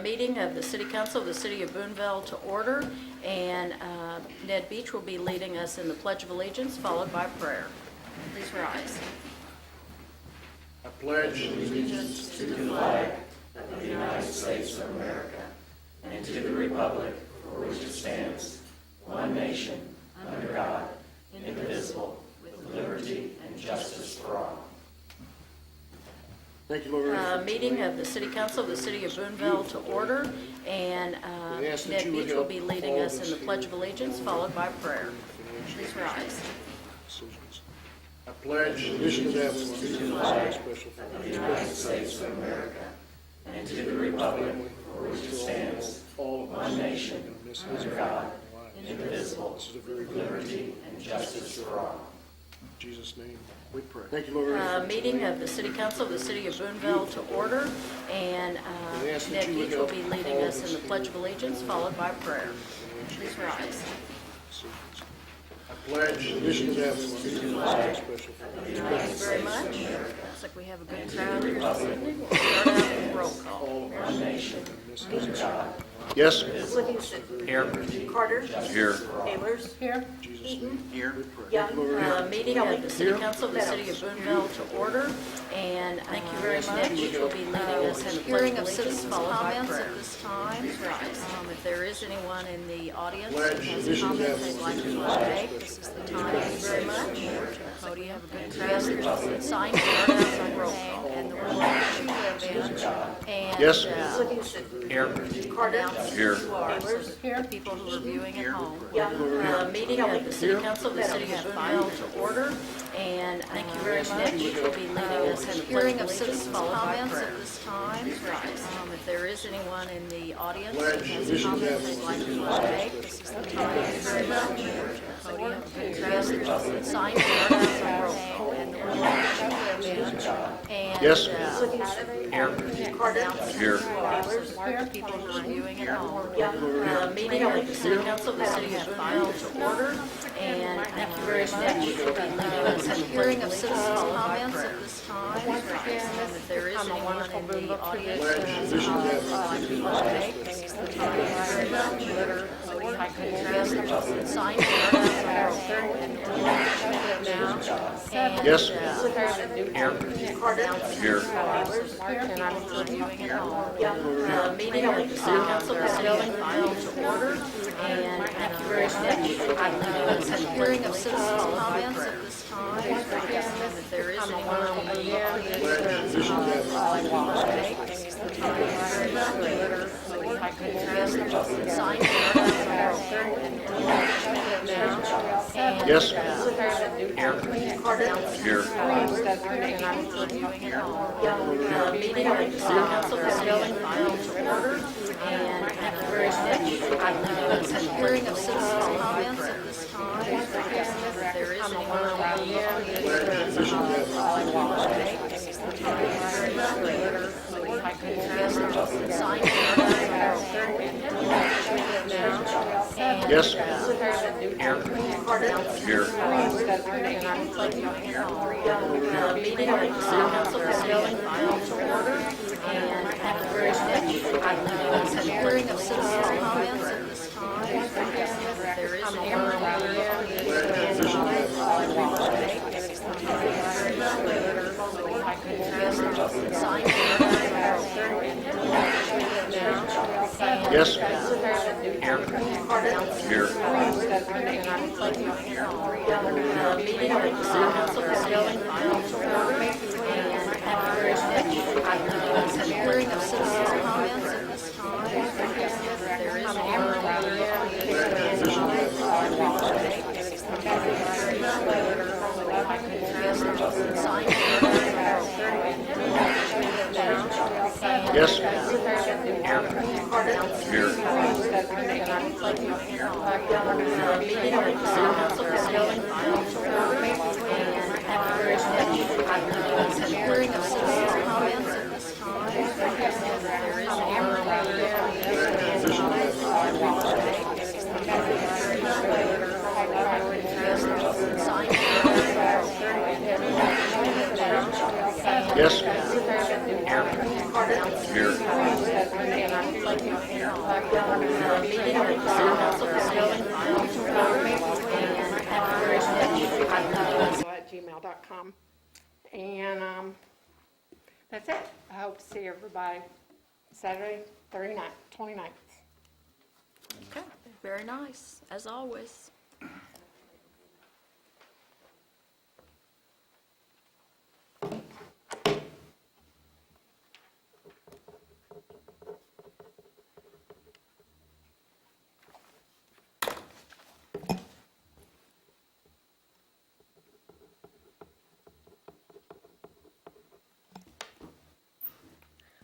Meeting of the City Council of the City of Boonville to order, and Ned Beach will be leading us in the Pledge of Allegiance, followed by prayer. Please rise. I pledge allegiance to the flag of the United States of America and to the republic for which it stands, one nation, under God, indivisible, with liberty and justice for all. Thank you, Lord. Meeting of the City Council of the City of Boonville to order, and Ned Beach will be leading us in the Pledge of Allegiance, followed by prayer. Please rise. I pledge allegiance to the flag of the United States of America and to the republic for which it stands, one nation, under God, indivisible, with liberty and justice for all. In Jesus' name we pray. Thank you, Lord. Meeting of the City Council of the City of Boonville to order, and Ned Beach will be leading us in the Pledge of Allegiance, followed by prayer. Please rise. I pledge allegiance to the flag of the United Thank you very States much. of America Looks like we have a good crowd here this evening. We'll start out with roll call. one nation, under God, Yes. Livingston. Here. Carter. Here. Taylor's. Here. Eaton. Here. Young. Meeting of the City Council of the City of Boonville to order, and thank you very much. Ned Beach will be leading us in the Pledge of Allegiance, followed by prayer. At this time, if there is anyone in the audience that has a comment they'd like to make, this is the time. Thank you very much. Cody, have a good crowd. There's a sign for us on roll call, and the room that you live in. And, Yes. Livingston. Here. Carter. Here. Taylor's. Here, people who are viewing at home. Young. Meeting of the City Council of the City of Boonville to order, and thank you very much. Ned Beach will be leading us in the Pledge of Allegiance, followed by prayer. At this time, if there is anyone in the audience that has a comment they'd like to make, this is the time. Thank you very much. Cody, have a good crowd. There's a sign for us on roll call, and the room that you live in. And, Yes. Here. Carter. Here. Taylor's. Here, people who are viewing at home. Young. Meeting of the City Council of the City of Boonville to order, and thank you very much. Ned Beach will be leading us in the hearing of citizens' comments at this time. If there is anyone in the audience that has a comment they'd like to make, this is the time. Thank you very much. Cody, I could address the sign for us on roll call, and the room that you live now. And, Yes. Here. Carter. Here. Here, people who are viewing at home. Meeting of the City Council of the City of Boonville to order, and thank you very much. Ned Beach will be leading us in the hearing of citizens' comments at this time. If there is anyone in the audience that has a comment they'd like to make, this is the time. Very much. Cody, I could address the sign for us on roll call, and the room that you live now. And, Yes. Carter. Here. people who are viewing at home. Meeting of the City Council of the City of Boonville to order, and thank you very much. Ned Beach will be leading us in the hearing of citizens' comments at this time. If there is anyone in the audience that has a comment they'd like to make, this is the time. Very much. Cody, I could address the sign for us on roll call, and the room that you live now. And, Yes. Carter. Here. Meeting of the City Council of the City of Boonville to order, and thank you very much. Ned Beach will be leading us in the hearing of citizens' comments at this time. If there is anyone in the audience that has a comment they'd like to make, this is the time. Very much. Cody, I could address the sign for us on roll call, and the room that you live now. And, Yes. Carter. Here. Meeting of the City Council of the City of Boonville to order, and thank you very much. Ned Beach will be leading us in the hearing of citizens' comments at this time. If there is anyone in the audience that has a comment they'd like to make, this is the time. Very much. Cody, I could address the sign for us on roll call, and the room that you live now. And, Yes. Carter. Here. Meeting of the City Council of the City of Boonville to order, and thank you very much. Ned Beach will be leading us in the hearing of citizens' comments at this time. If there is anyone in the audience that has a comment they'd like to make, this is the time. Very much. Cody, I could address the sign for us on roll call, and the room that you live now. And, Yes. Carter. Here. meeting of the City Council for Sterling File to order, and thank you very much. I love you. At gmail.com. And that's it. I hope to see everybody Saturday, 29th. Okay, very nice, as always.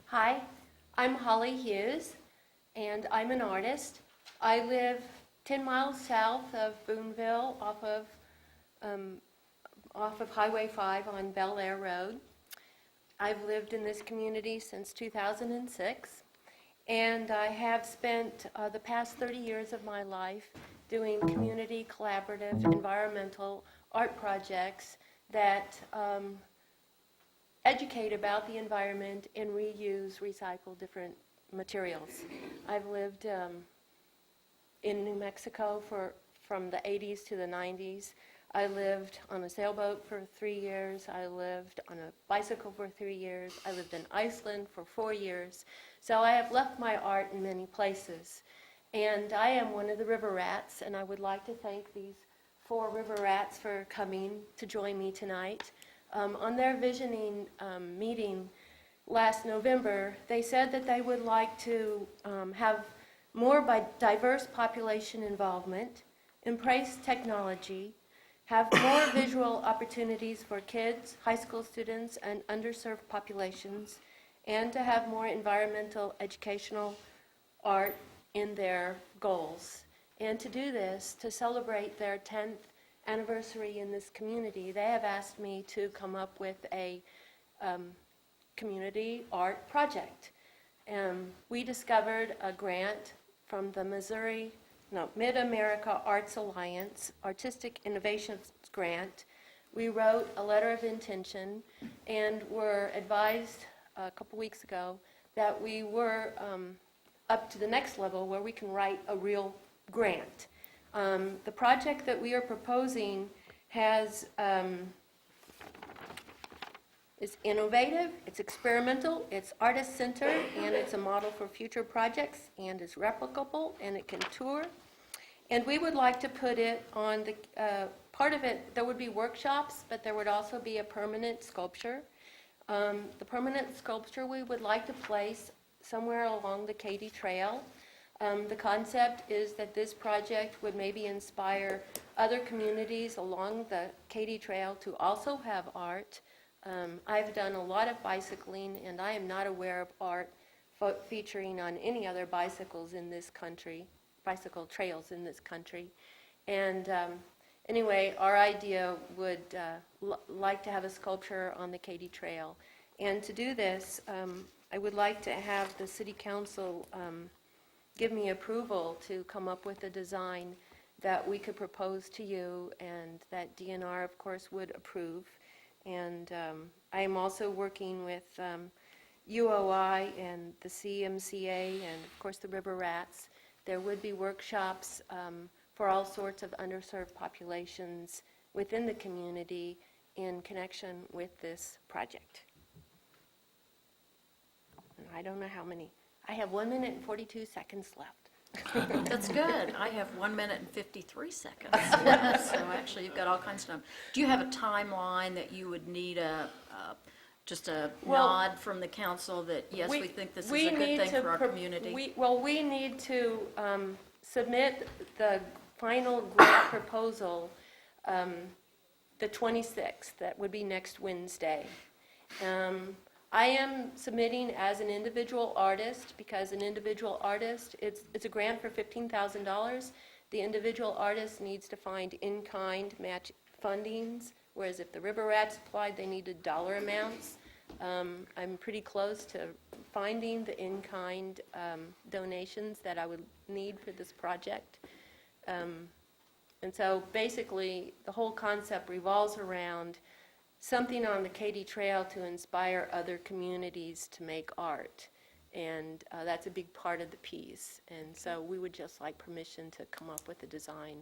Hi, I'm Holly Hughes, and I'm an artist. I live 10 miles south of Boonville, off of Highway 5 on Bel Air Road. I've lived in this community since 2006, and I have spent the past 30 years of my life doing community, collaborative, environmental art projects that educate about the environment and reuse, recycle different materials. I've lived in New Mexico from the 80s to the 90s. I lived on a sailboat for 3 years. I lived on a bicycle for 3 years. I lived in Iceland for 4 years. So I have left my art in many places. And I am one of the river rats, and I would like to thank these 4 river rats for coming to join me tonight. On their visioning meeting last November, they said that they would like to have more diverse population involvement, embrace technology, have more visual opportunities for kids, high school students, and underserved populations, and to have more environmental educational art in their goals. And to do this, to celebrate their 10th anniversary in this community, they have asked me to come up with a community art project. We discovered a grant from the Mid-America Arts Alliance Artistic Innovations Grant. We wrote a letter of intention and were advised a couple weeks ago that we were up to the next level where we can write a real grant. The project that we are proposing is innovative, it's experimental, it's artist-centered, and it's a model for future projects, and is replicable, and it can tour. And we would like to put it on the, part of it, there would be workshops, but there would also be a permanent sculpture. The permanent sculpture we would like to place somewhere along the Katy Trail. The concept is that this project would maybe inspire other communities along the Katy Trail to also have art. I've done a lot of bicycling, and I am not aware of art featuring on any other bicycles in this country, bicycle trails in this country. And anyway, our idea would like to have a sculpture on the Katy Trail. And to do this, I would like to have the City Council give me approval to come up with a design that we could propose to you and that DNR, of course, would approve. And I am also working with UOI and the CMCA and, of course, the River Rats. There would be workshops for all sorts of underserved populations within the community in connection with this project. And I don't know how many. I have 1 minute and 42 seconds left. That's good. I have 1 minute and 53 seconds. So actually, you've got all kinds of time. Do you have a timeline that you would need just a nod from the council that, yes, we think this is a good thing for our community? We need to submit the final grant proposal the 26th. That would be next Wednesday. I am submitting as an individual artist because an individual artist, it's a grant for $15,000. The individual artist needs to find in-kind match fundings, whereas if the River Rats applied, they needed dollar amounts. I'm pretty close to finding the in-kind donations that I would need for this project. And so basically, the whole concept revolves around something on the Katy Trail to inspire other communities to make art. and that's a big part of the piece. And so we would just like permission to come up with a design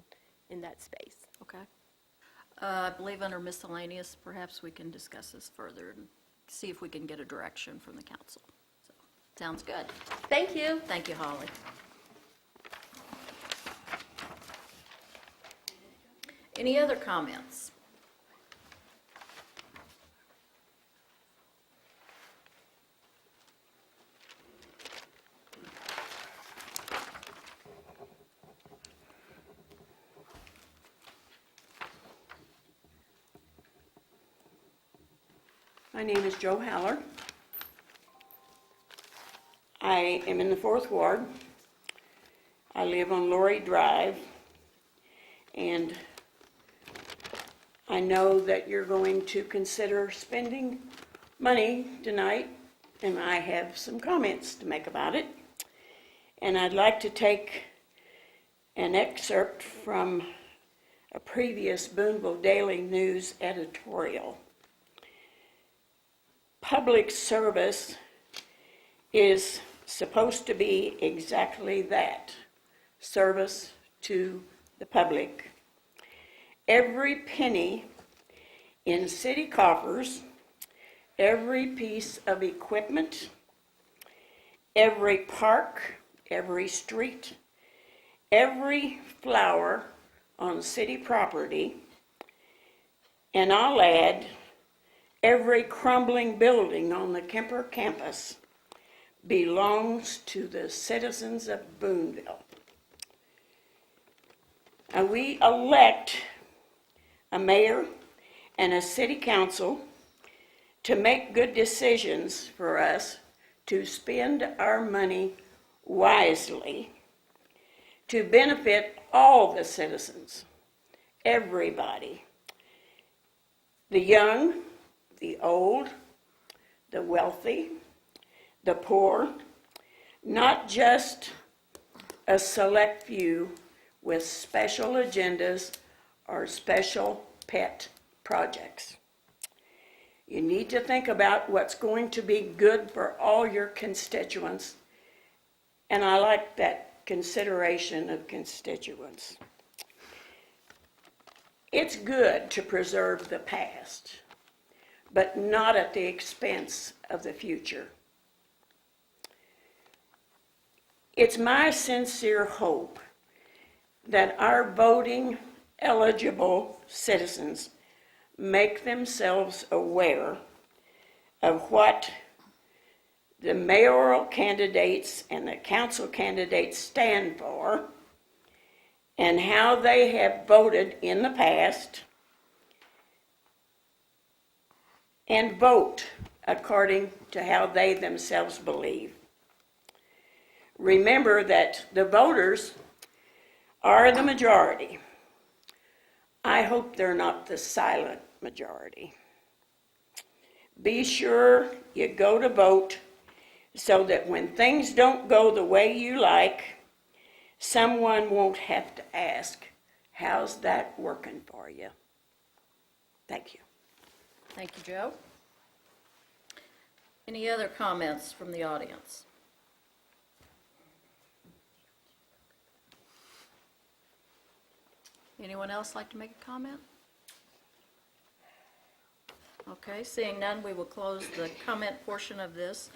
in that space. Okay. I believe under miscellaneous, perhaps we can discuss this further and see if we can get a direction from the council. So, sounds good. Thank you. Thank you, Holly. Any other comments? My name is Joe Haller. I am in the 4th Ward. I live on Laurie Drive, and I know that you're going to consider spending money tonight, and I have some comments to make about it. And I'd like to take an excerpt from a previous Boonville Daily News editorial. Public service is supposed to be exactly that, service to the public. Every penny in city coffers, every piece of equipment, every park, every street, every flower on city property, and I'll add, every crumbling building on the Kemper campus belongs to the citizens of Boonville. And we elect a mayor and a city council to make good decisions for us to spend our money wisely to benefit all the citizens, everybody, the young, the old, the wealthy, the poor, not just a select few with special agendas or special pet projects. You need to think about what's going to be good for all your constituents, and I like that consideration of constituents. It's good to preserve the past, but not at the expense of the future. It's my sincere hope that our voting eligible citizens make themselves aware of what the mayoral candidates and the council candidates stand for and how they have voted in the past, and vote according to how they themselves believe. Remember that the voters are the majority. I hope they're not the silent majority. Be sure you go to vote so that when things don't go the way you like, someone won't have to ask, how's that working for you? Thank you. Thank you, Joe. Any other comments from the audience? Anyone else like to make a comment? Okay, seeing none, we will close the comment portion of this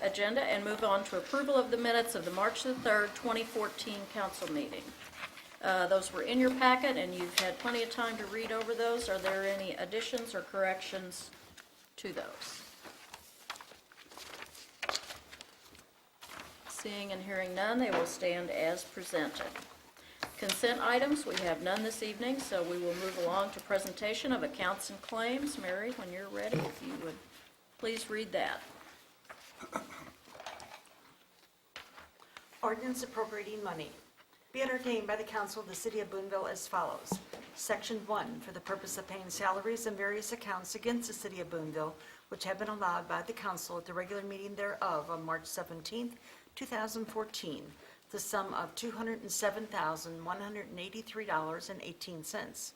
agenda and move on to approval of the minutes of the March the 3rd, 2014 council meeting. Those were in your packet, and you've had plenty of time to read over those. Are there any additions or corrections to those? Seeing and hearing none, they will stand as presented. Consent items, we have none this evening, so we will move along to presentation of accounts and claims. Mary, when you're ready, if you would please read that. Ordinance appropriating money. Be entertained by the council of the City of Boonville as follows. Section 1, for the purpose of paying salaries and various accounts against the City of Boonville, which have been allowed by the council at the regular meeting thereof on March 17, 2014, the sum of $207,183.18.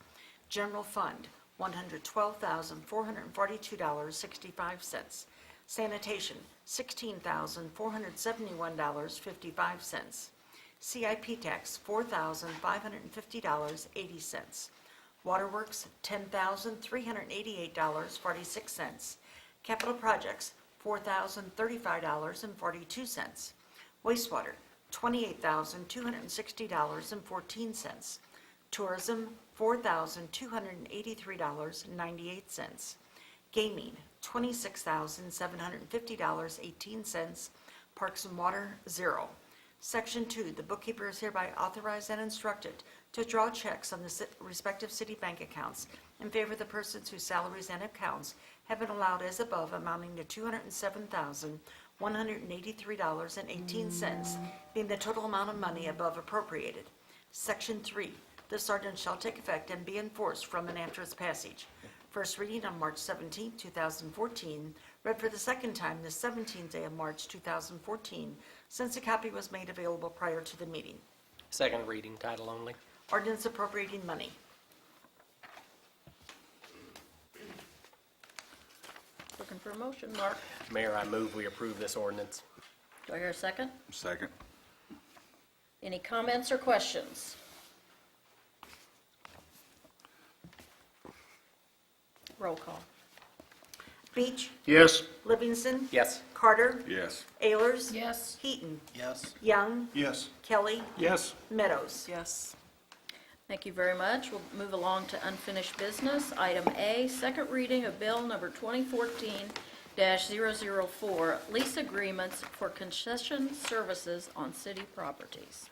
General Fund, $112,442.65. Sanitation, $16,471.55. CIP tax, $4,550.80. Waterworks, $10,388.46. Capital projects, $4,035.42. Wastewater, $28,260.14. Tourism, $4,283.98. Gaming, $26,750.18. Parks and Water, 0. Section 2, the bookkeeper is hereby authorized and instructed to draw checks on the respective city bank accounts in favor of the persons whose salaries and accounts have been allowed as above, amounting to $207,183.18, being the total amount of money above appropriated. Section 3, this ordinance shall take effect and be enforced from and after its passage. First reading on March 17, 2014, read for the second time the 17th day of March 2014, since a copy was made available prior to the meeting. Second reading, title only. Ordinance appropriating money. Looking for a motion. Mark, Mayor, I move we approve this ordinance. do I hear a second? Second. Any comments or questions? Roll call. Beach, Yes. Livingston, Yes. Carter, Yes. Ayers, Yes. Heaton, Yes. Young, Yes. Kelly, Yes. Meadows. Yes. Thank you very much. We'll move along to unfinished business. Item A, second reading of bill number 2014-004, lease agreements for concession services on city properties.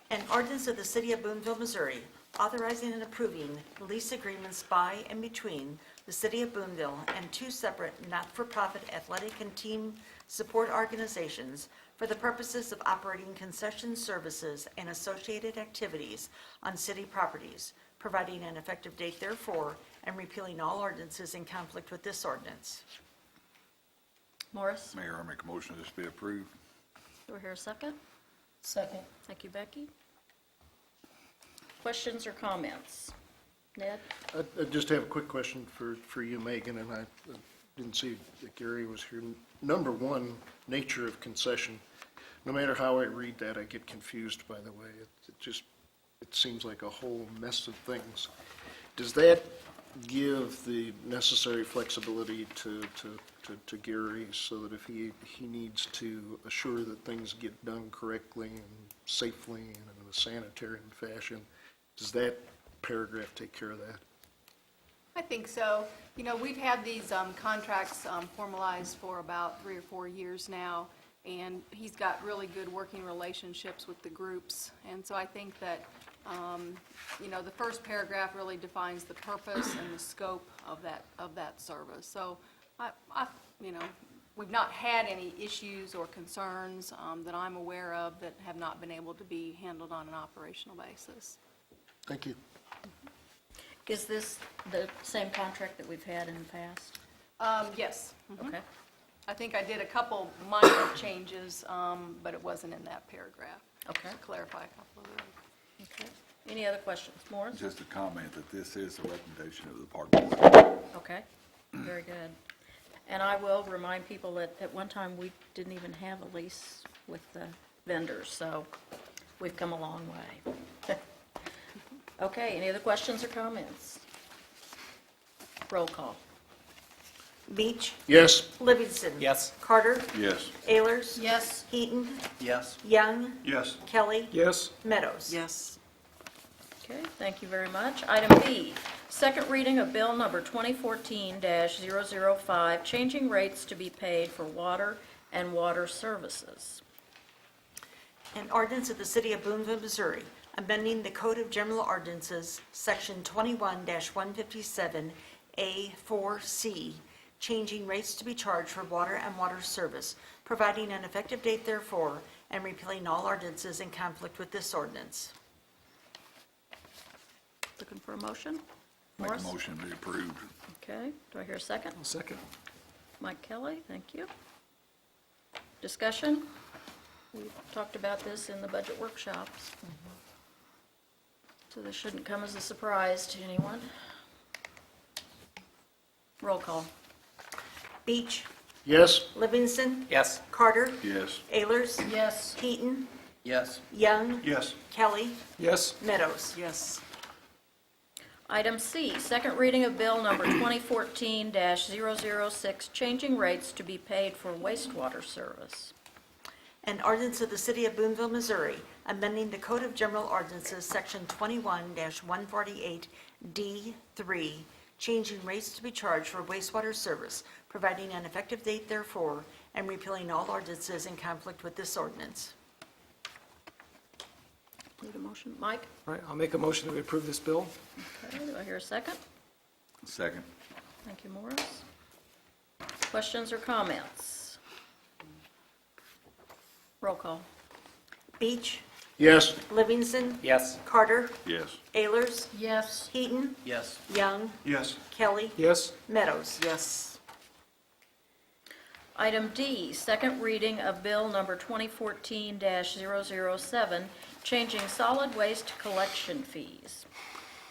An ordinance of the City of Boonville, Missouri, authorizing and approving lease agreements by and between the City of Boonville and two separate not-for-profit athletic and team support organizations for the purposes of operating concession services and associated activities on city properties, providing an effective date therefore, and repealing all ordinances in conflict with this ordinance. Morris, Mayor, I make a motion this be approved. do I hear a second? Second. Thank you, Becky. Questions or comments? Ned? I just have a quick question for you, Megan, and I didn't see that Gary was here. Number one, nature of concession. No matter how I read that, I get confused by the way. It seems like a whole mess of things. Does that give the necessary flexibility to Gary so that if he needs to assure that things get done correctly and safely and in a sanitary fashion, does that paragraph take care of that? I think so. You know, we've had these contracts formalized for about 3 or 4 years now, and he's got really good working relationships with the groups. And so I think that, you know, the first paragraph really defines the purpose and the scope of that service. So, you know, we've not had any issues or concerns that I'm aware of that have not been able to be handled on an operational basis. Thank you. Is this the same contract that we've had in the past? Yes. Okay. I think I did a couple minor changes, but it wasn't in that paragraph. Okay. To clarify a couple of them. Okay. Any other questions? Morris? Just a comment that this is a recommendation of the park board. Okay, very good. And I will remind people that at one time, we didn't even have a lease with the vendors, so we've come a long way. Okay, any other questions or comments? Roll call. Beach, Yes. Livingston. Yes. Carter, Yes. Ayers. Yes. Heaton, Yes. Young, Yes. Kelly, Yes. Meadows. Yes. Okay, thank you very much. Item B, second reading of bill number 2014-005, changing rates to be paid for water and water services. An ordinance of the City of Boonville, Missouri, amending the Code of General Ordinances, Section 21-157A4C, changing rates to be charged for water and water service, providing an effective date therefore, and repealing all ordinances in conflict with this ordinance. Looking for a motion? Make Morris? a motion to be approved. Okay, do I hear a second? Second. Mike Kelly, thank you. Discussion? We talked about this in the budget workshops. So this shouldn't come as a surprise to anyone. Roll call. Beach, Yes. Livingston. Yes. Carter. Yes. Ayers. Yes. Heaton. Yes. Young. Yes. Kelly. Yes. Meadows. Yes. Item C, second reading of bill number 2014-006, changing rates to be paid for wastewater service. An ordinance of the City of Boonville, Missouri, amending the Code of General Ordinances, Section 21-148D3, changing rates to be charged for wastewater service, providing an effective date therefore, and repealing all ordinances in conflict with this ordinance. Need a motion? Mike? All right, I'll make a motion that we approve this bill. Okay, do I hear a second? Second. Thank you, Morris. Questions or comments? Roll call. Beach. Yes. Livingston. Yes. Carter. Yes. Ayers. Yes. Heaton. Yes. Young. Yes. Kelly. Yes. Meadows. Yes. Item D, second reading of bill number 2014-007, changing solid waste collection fees.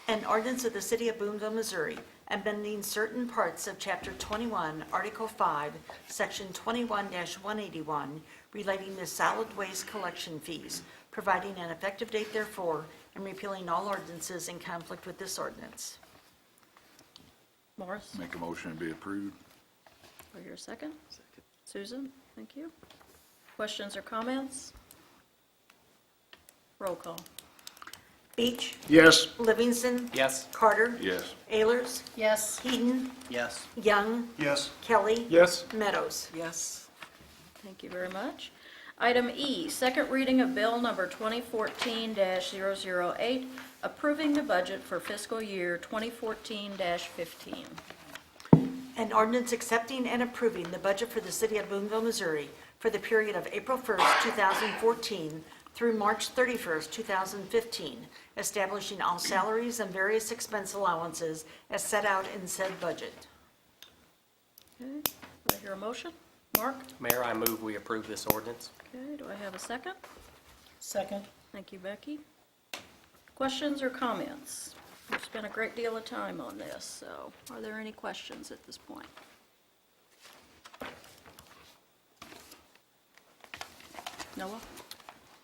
An ordinance of the City of Boonville, Missouri, amending certain parts of Chapter 21, Article 5, Section 21-181, relating to solid waste collection fees, providing an effective date therefore, and repealing all ordinances in conflict with this ordinance. Morris, Make a motion to be approved. do I hear a second? Susan, thank you. Questions or comments? Roll call. Beach. Yes. Livingston. Yes. Carter. Yes. Ayers. Yes. Heaton. Yes. Young. Yes. Kelly. Yes. Meadows. Yes. Thank you very much. Item E, second reading of bill number 2014-008, approving the budget for fiscal year 2014-15. An ordinance accepting and approving the budget for the City of Boonville, Missouri for the period of April 1st, 2014 through March 31st, 2015, establishing all salaries and various expense allowances as set out in said budget. Okay, do I hear a motion? Mark? Mayor, I move we approve this ordinance. Okay, do I have a second? Second. Thank you, Becky. Questions or comments? We've spent a great deal of time on this, so are there any questions at this point? Noah?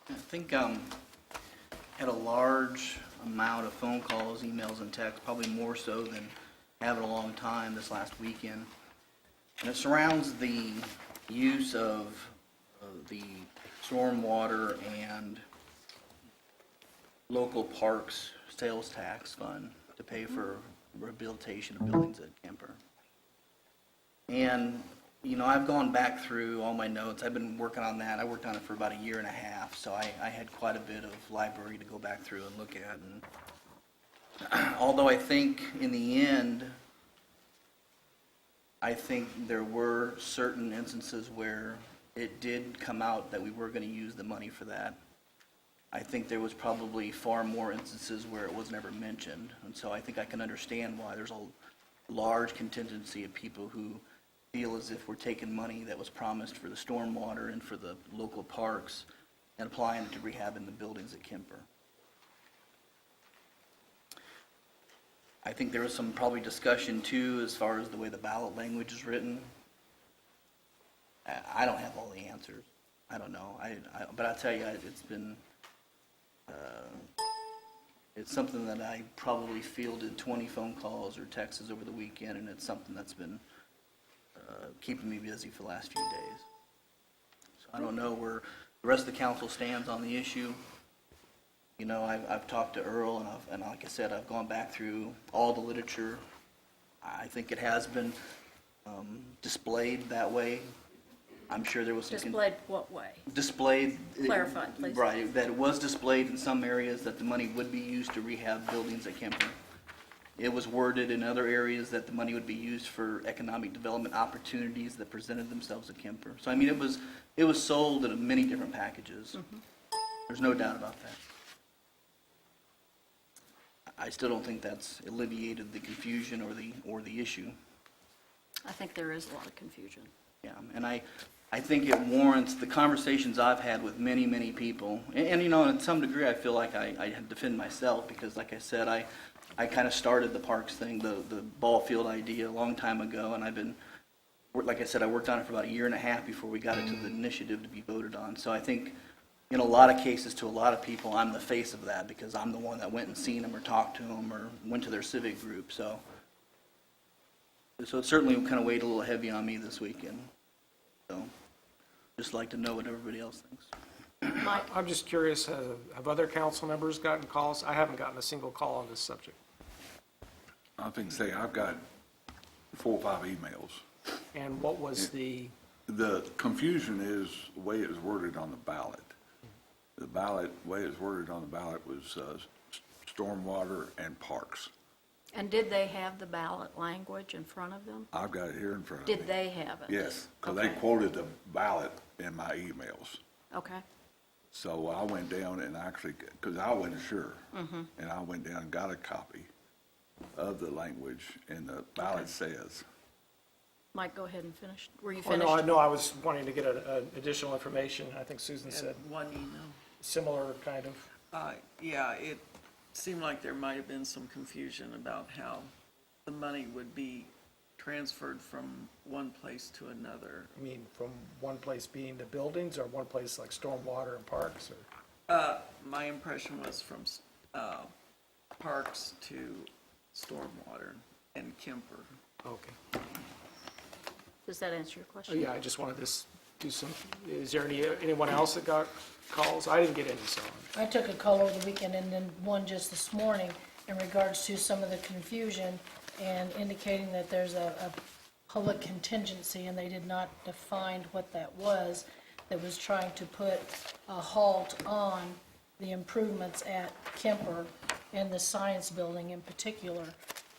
I think had a large amount of phone calls, emails, and texts, probably more so than I have in a long time this last weekend. And it surrounds the use of the stormwater and local parks sales tax fund to pay for rehabilitation of buildings at Kemper. And you know, I've gone back through all my notes. I've been working on that. I worked on it for about a year and a half, so I had quite a bit of library to go back through and look at. And although I think in the end, I think there were certain instances where it did come out that we were going to use the money for that. I think there was probably far more instances where it was never mentioned. And so I think I can understand why there's a large contingency of people who feel as if we're taking money that was promised for the stormwater and for the local parks and applying it to rehabbing the buildings at Kemper. I think there was some probably discussion too as far as the way the ballot language is written. I don't have all the answers. I don't know. But I tell you, it's been, it's something that I probably fielded 20 phone calls or texts over the weekend, and it's something that's been keeping me busy for the last few days. So I don't know where the rest of the council stands on the issue. You know, I've talked to Earl, and like I said, I've gone back through all the literature. I think it has been displayed that way. I'm sure there was some... Displayed what way? Displayed... Clarify, please. Right, that it was displayed in some areas that the money would be used to rehab buildings at Kemper. It was worded in other areas that the money would be used for economic development opportunities that presented themselves at Kemper. So, I mean, it was sold in many different packages. Mm-hmm. There's no doubt about that. I still don't think that's alleviated the confusion or the issue. I think there is a lot of confusion. Yeah, and I think it warrants the conversations I've had with many, many people. And you know, in some degree, I feel like I defend myself because, like I said, I kind of started the parks thing, the ball field idea a long time ago, and I've been like I said, I worked on it for about a year and a half before we got it to the initiative to be voted on. So I think in a lot of cases, to a lot of people, I'm the face of that because I'm the one that went and seen them or talked to them or went to their civic group. So it certainly kind of weighed a little heavy on me this weekend. So just like to know what everybody else thinks. I'm just curious, have other council members gotten calls? I haven't gotten a single call on this subject. I think, say, I've got 4 or 5 emails. And what was the, The confusion is the way it was worded on the ballot. The way it was worded on the ballot was stormwater and parks. And did they have the ballot language in front of them? I've got it here in front of me. Did they have it? Yes, because they Okay. quoted the ballot in my emails. Okay. So I went down and actually, because I wasn't sure, Mm-hmm. and I went down and got a copy of the language, and the ballot says, Mike, go ahead and finish. Were you well, finished? no, I was wanting to get additional information. I think Susan said One email. similar kind of. Yeah, it seemed like there might have been some confusion about how the money would be transferred from one place to another. I mean, from one place being the buildings or one place like stormwater and parks or? My impression was from parks to stormwater and Kemper. Okay. Does that answer your Oh, question? yeah, I just wanted to do some, is there anyone else that got calls? I didn't get any, so. I took a call over the weekend and then one just this morning in regards to some of the confusion and indicating that there's a public contingency and they did not define what that was trying to put a halt on the improvements at Kemper and the science building in particular,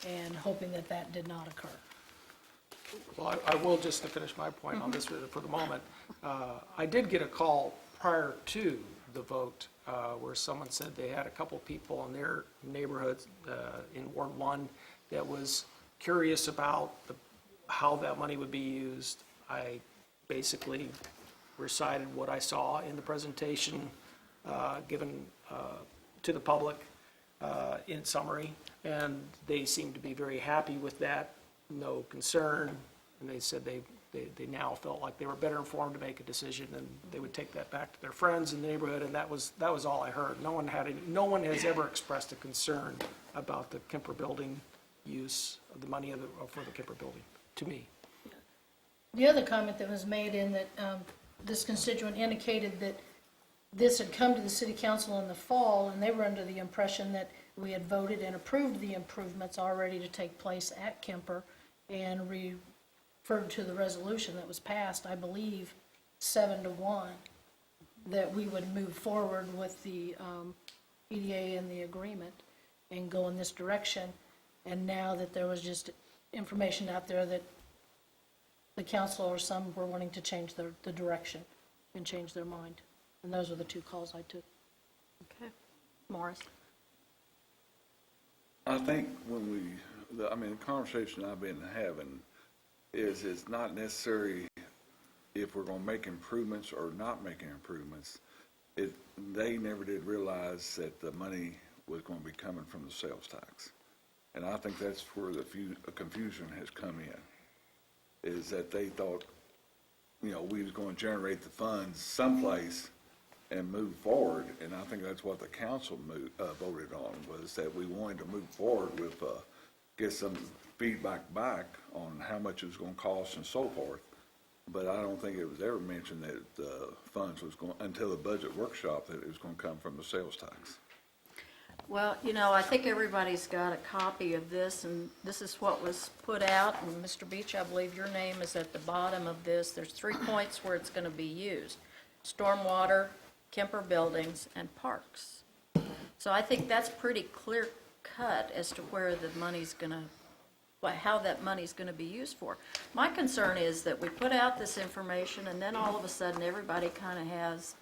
and hoping that that did not occur. Well, I will, just to finish my point on this for the moment, I did get a call prior to the vote where someone said they had a couple people in their neighborhood in Ward 1 that was curious about how that money would be used. I basically recited what I saw in the presentation given to the public in summary, and they seemed to be very happy with that, no concern, and they said they now felt like they were better informed to make a decision, and they would take that back to their friends in the neighborhood, and that was all I heard. No one has ever expressed a concern about the Kemper building use of the money for the Kemper building, to me. The other comment that was made in that this constituent indicated that this had come to the city council in the fall, and they were under the impression that we had voted and approved the improvements already to take place at Kemper, and referred to the resolution that was passed, I believe, 7-1, that we would move forward with the EDA and the agreement and go in this direction. And now that there was just information out there that the council or some were wanting to change the direction and change their mind. And those are the 2 calls I took. Okay. Morris? I think the conversation I've been having is it's not necessary if we're gonna make improvements or not making improvements. They never did realize that the money was gonna be coming from the sales tax. And I think that's where the confusion has come in, is that they thought, we was gonna generate the funds someplace and move forward, and I think that's what the council voted on, was that we wanted to move forward with, get some feedback back on how much it was gonna cost and so forth. But I don't think it was ever mentioned that the funds was going, until the budget workshop, that it was gonna come from the sales tax. Well, I think everybody's got a copy of this, and this is what was put out. And Mr. Beach, I believe your name is at the bottom of this. There's 3 points where it's going to be used: stormwater, Kemper buildings, and parks. So I think that's pretty clear cut as to where the money's going to, how that money's going to be used for. My concern is that we put out this information, and then all of a sudden, everybody kind of has,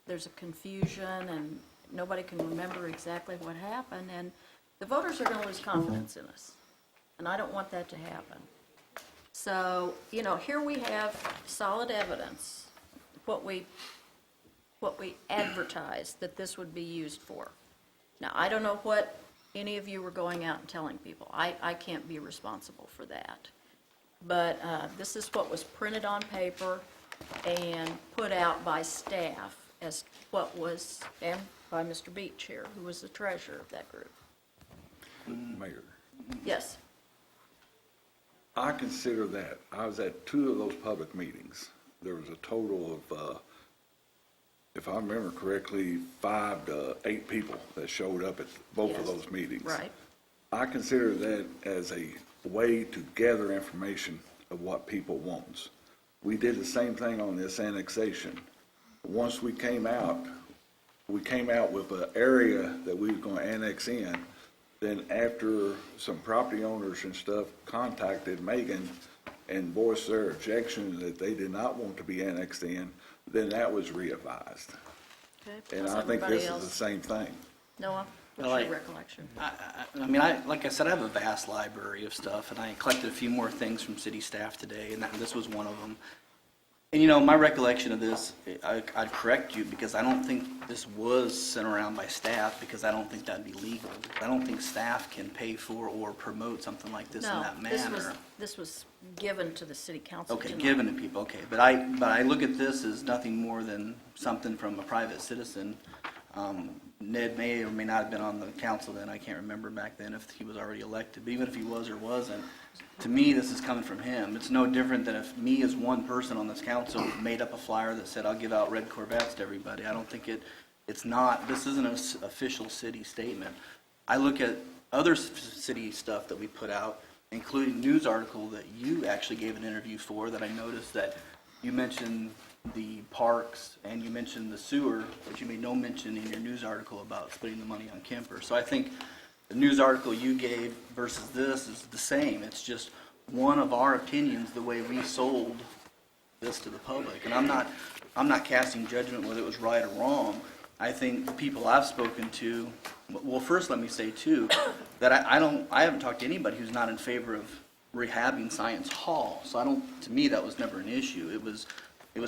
there's a confusion, and nobody can remember exactly what happened, and the voters are going to lose confidence in us, and I don't want that to happen. So, here we have solid evidence, what we advertised that this would be used for. Now, I don't know what any of you were going out and telling people. I can't be responsible for that. but this is what was printed on paper and put out by staff as what was, and by Mr. Beach here, who was the treasurer of that group. Mayor, Yes. I consider that, I was at 2 of those public meetings. There was a total of, if I remember correctly, 5 to 8 people that showed up at both of Yes. those meetings. Right. I consider that as a way to gather information of what people wants. We did the same thing on this annexation. Once we came out with an area that we were going to annex in. Then after some property owners and stuff contacted Megan and voiced their objection that they did not want to be annexed in, then that was readvised. Okay. And How's I think everybody this is else? the same thing. Noah, Well, what's your recollection? I mean, like I said, I have a vast library of stuff, and I collected a few more things from city staff today, and this was one of them. And, you know, my recollection of this, I'd correct you, because I don't think this was sent around by staff, because I don't think that'd be legal. I don't think staff can pay for or promote something like this in No, that manner. this was given to the city council Okay, tonight. given to people, okay. But I look at this as nothing more than something from a private citizen. Ned may or may not have been on the council then, I can't remember back then if he was already elected, but even if he was or wasn't, to me, this is coming from him. It's no different than if me as one person on this council made up a flyer that said, I'll give out red Corvettes to everybody. I don't think it's not, this isn't an official city statement. I look at other city stuff that we put out, including a news article that you actually gave an interview for, that I noticed that you mentioned the parks and you mentioned the sewer, but you made no mention in your news article about splitting the money on Kemper. So I think the news article you gave versus this is the same. It's just one of our opinions, the way we sold this to the public. And I'm not casting judgment whether it was right or wrong. I think the people I've spoken to, well, first let me say too, that I haven't talked to anybody who's not in favor of rehabbing Science Hall. So to me, that was never an issue. It was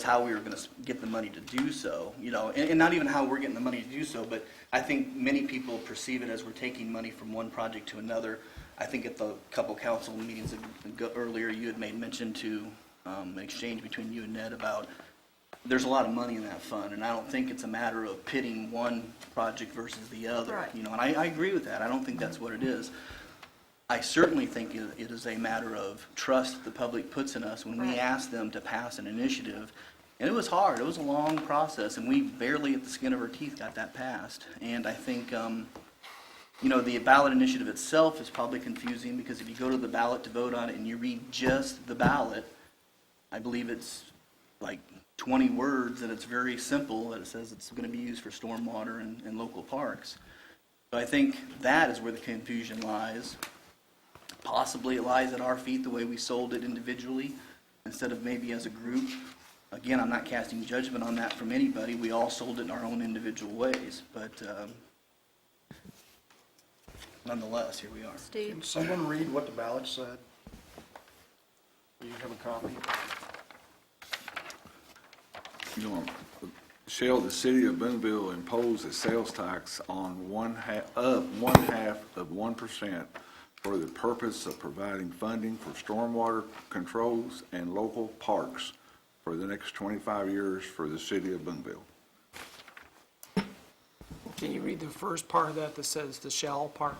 how we were going to get the money to do so, you know, and not even how we're getting the money to do so, but I think many people perceive it as we're taking money from one project to another. I think at the couple council meetings earlier, you had made mention to an exchange between you and Ned about there's a lot of money in that fund, and I don't think it's a matter of pitting one project versus the other. Right. You know, and I agree with that. I don't think that's what it is. I certainly think it is a matter of trust the public puts in us when we Right. ask them to pass an initiative. And it was hard. It was a long process, and we barely at the skin of our teeth got that passed. And I think, you know, the ballot initiative itself is probably confusing, because if you go to the ballot to vote on it and you read just the ballot, I believe it's like 20 words, and it's very simple, that it says it's going to be used for stormwater and local parks. So I think that is where the confusion lies. Possibly it lies at our feet, the way we sold it individually instead of maybe as a group. Again, I'm not casting judgment on that from anybody. We all sold it in our own individual ways. But nonetheless, here we are. Steve? Can someone read what the ballot said? Do you have a copy? You know, shall the city of Boonville impose a sales tax on one half of 1% for the purpose of providing funding for stormwater controls and local parks for the next 25 years for the city of Boonville? Can you read the first part of that says the shall part?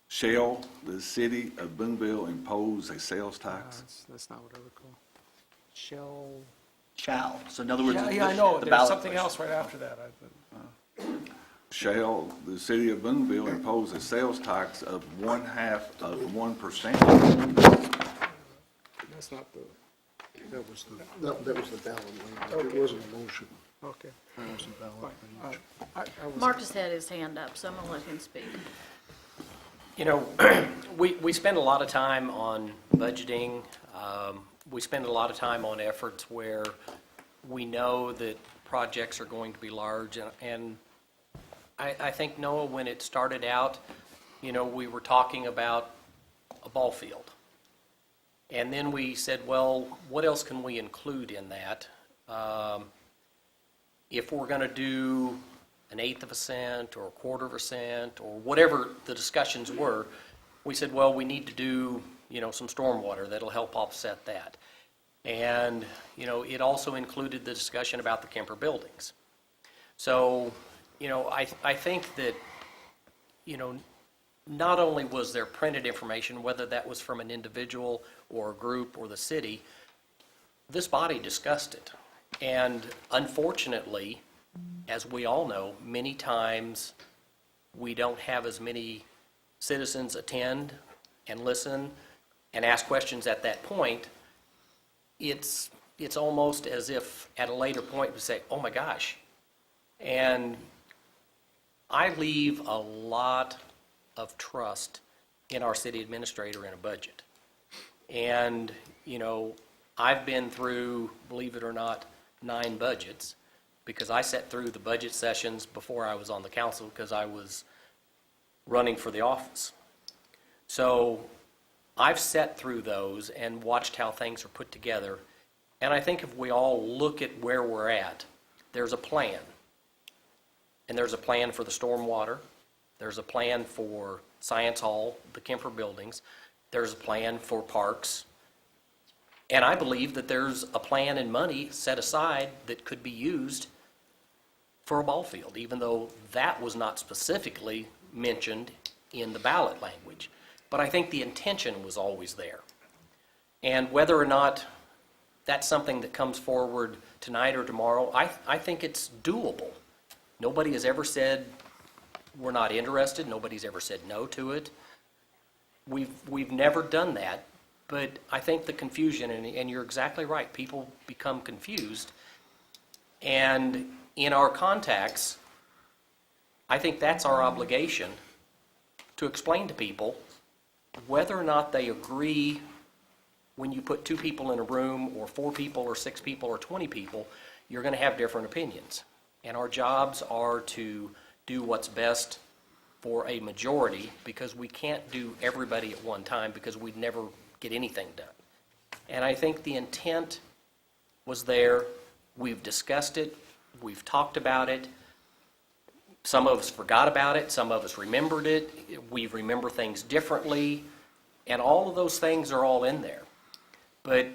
Shall the city of Boonville impose a sales tax? That's not what I recall. Shall. Shall. So in other words, Yeah, I know, the there's ballot something question. else right after that. Shall the city of Boonville impose a sales tax of 0.5%? That's not the, That was the ballot language. It wasn't a motion. okay. That was a ballot language. I was- Marcus had his hand up, so I'm going to let him speak. You know, we spend a lot of time on budgeting. We spend a lot of time on efforts where we know that projects are going to be large. And I think, Noah, when it started out, you know, we were talking about a ball field. And then we said, well, what else can we include in that? If we're going to do an eighth of a cent or a quarter of a cent or whatever the discussions were, we said, well, we need to do some stormwater that'll help offset that. And, it also included the discussion about the Kemper buildings. So, I think that, not only was there printed information, whether that was from an individual or a group or the city, this body discussed it. And unfortunately, as we all know, many times we don't have as many citizens attend and listen and ask questions at that point. It's almost as if at a later point we say, oh my gosh. And I leave a lot of trust in our city administrator in a budget. And, I've been through, believe it or not, 9 budgets, because I sat through the budget sessions before I was on the council because I was running for the office. So I've sat through those and watched how things are put together. And I think if we all look at where we're at, there's a plan. And there's a plan for the stormwater. There's a plan for Science Hall, the Kemper buildings. There's a plan for parks. And I believe that there's a plan and money set aside that could be used for a ball field, even though that was not specifically mentioned in the ballot language. But I think the intention was always there. And whether or not that's something that comes forward tonight or tomorrow, I think it's doable. Nobody has ever said we're not interested. Nobody's ever said no to it. We've never done that. But I think the confusion, and you're exactly right, people become confused. And in our contacts, I think that's our obligation to explain to people whether or not they agree when you put 2 people in a room, or 4 people, or 6 people, or 20 people, you're going to have different opinions. And our jobs are to do what's best for a majority, because we can't do everybody at one time, because we'd never get anything done. And I think the intent was there. We've discussed it. We've talked about it. Some of us forgot about it. Some of us remembered it. We remember things differently. And all of those things are all in there. But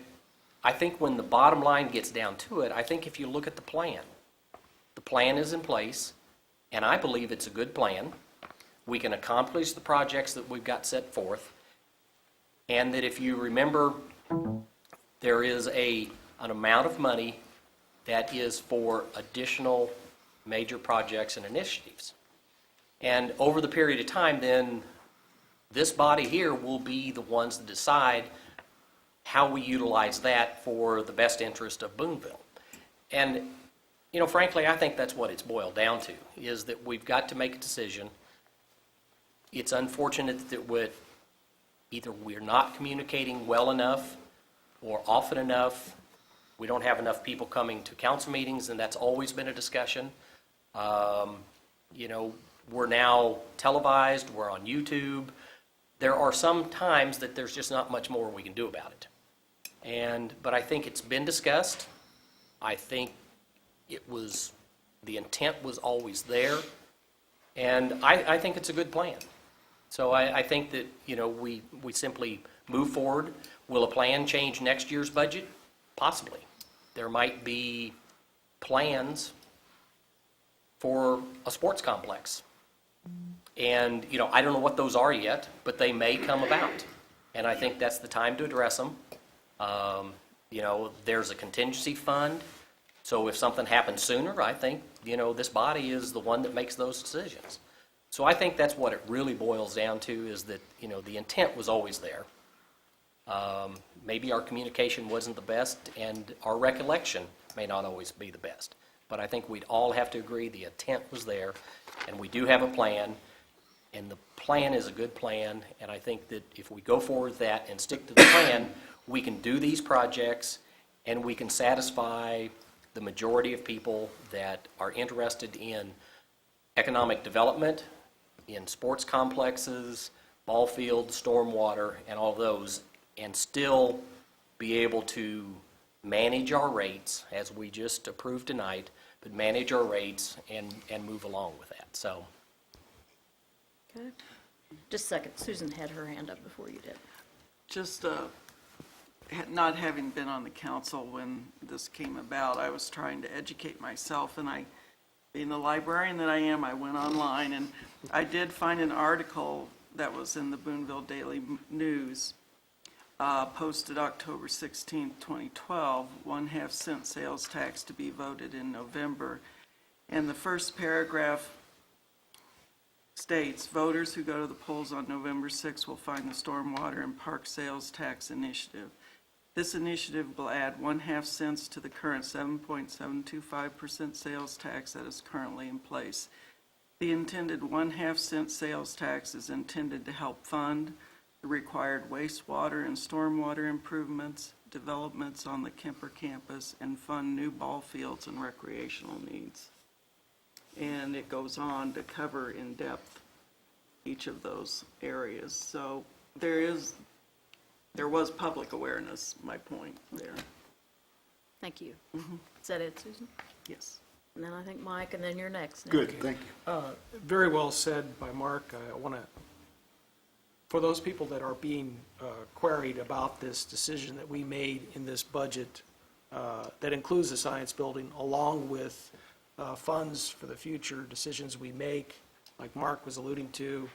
I think when the bottom line gets down to it, I think if you look at the plan is in place, and I believe it's a good plan. We can accomplish the projects that we've got set forth. And that if you remember, there is an amount of money that is for additional major projects and initiatives. And over the period of time, then, this body here will be the ones that decide how we utilize that for the best interest of Boonville. And, frankly, I think that's what it's boiled down to, is that we've got to make a decision. It's unfortunate that either we're not communicating well enough or often enough. We don't have enough people coming to council meetings, and that's always been a discussion. We're now televised, we're on YouTube. There are some times that there's just not much more we can do about it. But I think it's been discussed. I think the intent was always there. And I think it's a good plan. So I think that, we simply move forward. Will a plan change next year's budget? Possibly. There might be plans for a sports complex. And, I don't know what those are yet, but they may come about. And I think that's the time to address them. There's a contingency fund. So if something happens sooner, I think, this body is the one that makes those decisions. So I think that's what it really boils down to, is that, the intent was always there. Maybe our communication wasn't the best, and our recollection may not always be the best. But I think we'd all have to agree the intent was there, and we do have a plan, and the plan is a good plan, and I think that if we go forward with that and stick to the plan, we can do these projects, and we can satisfy the majority of people that are interested in economic development, in sports complexes, ball fields, stormwater, and all those, and still be able to manage our rates, as we just approved tonight, but manage our rates and move along with that. So, Okay. Just a second. Susan had her hand up before you did. just not having been on the council when this came about, I was trying to educate myself, and being the librarian that I am, I went online, and I did find an article that was in the Boonville Daily News, posted October 16, 2012, 1/2 cent sales tax to be voted in November. And the first paragraph states, voters who go to the polls on November 6 will find the Stormwater and Park Sales Tax Initiative. This initiative will add 1/2 cents to the current 7.725% sales tax that is currently in place. The intended 1/2 cent sales tax is intended to help fund the required wastewater and stormwater improvements, developments on the Kemper campus, and fund new ball fields and recreational needs. And it goes on to cover in depth each of those areas. So there was public awareness, my point there. Thank you. Is that it, Susan? Yes. And then I think Mike, and then you're next. Nick. Good, thank you. Very well said by Mark. I want to, for those people that are being queried about this decision that we made in this budget that includes the science building, along with funds for the future decisions we make, like Mark was alluding to,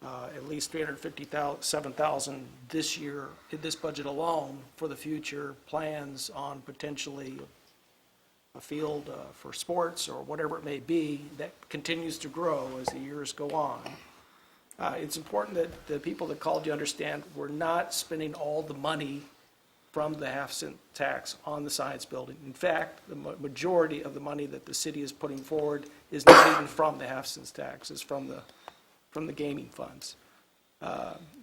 at least $357,000 this year, in this budget alone, for the future plans on potentially a field for sports or whatever it may be, that continues to grow as the years go on. It's important that the people that called you understand we're not spending all the money from the half-cent tax on the science building. In fact, the majority of the money that the city is putting forward is not even from the half-cent tax, it's from the gaming funds.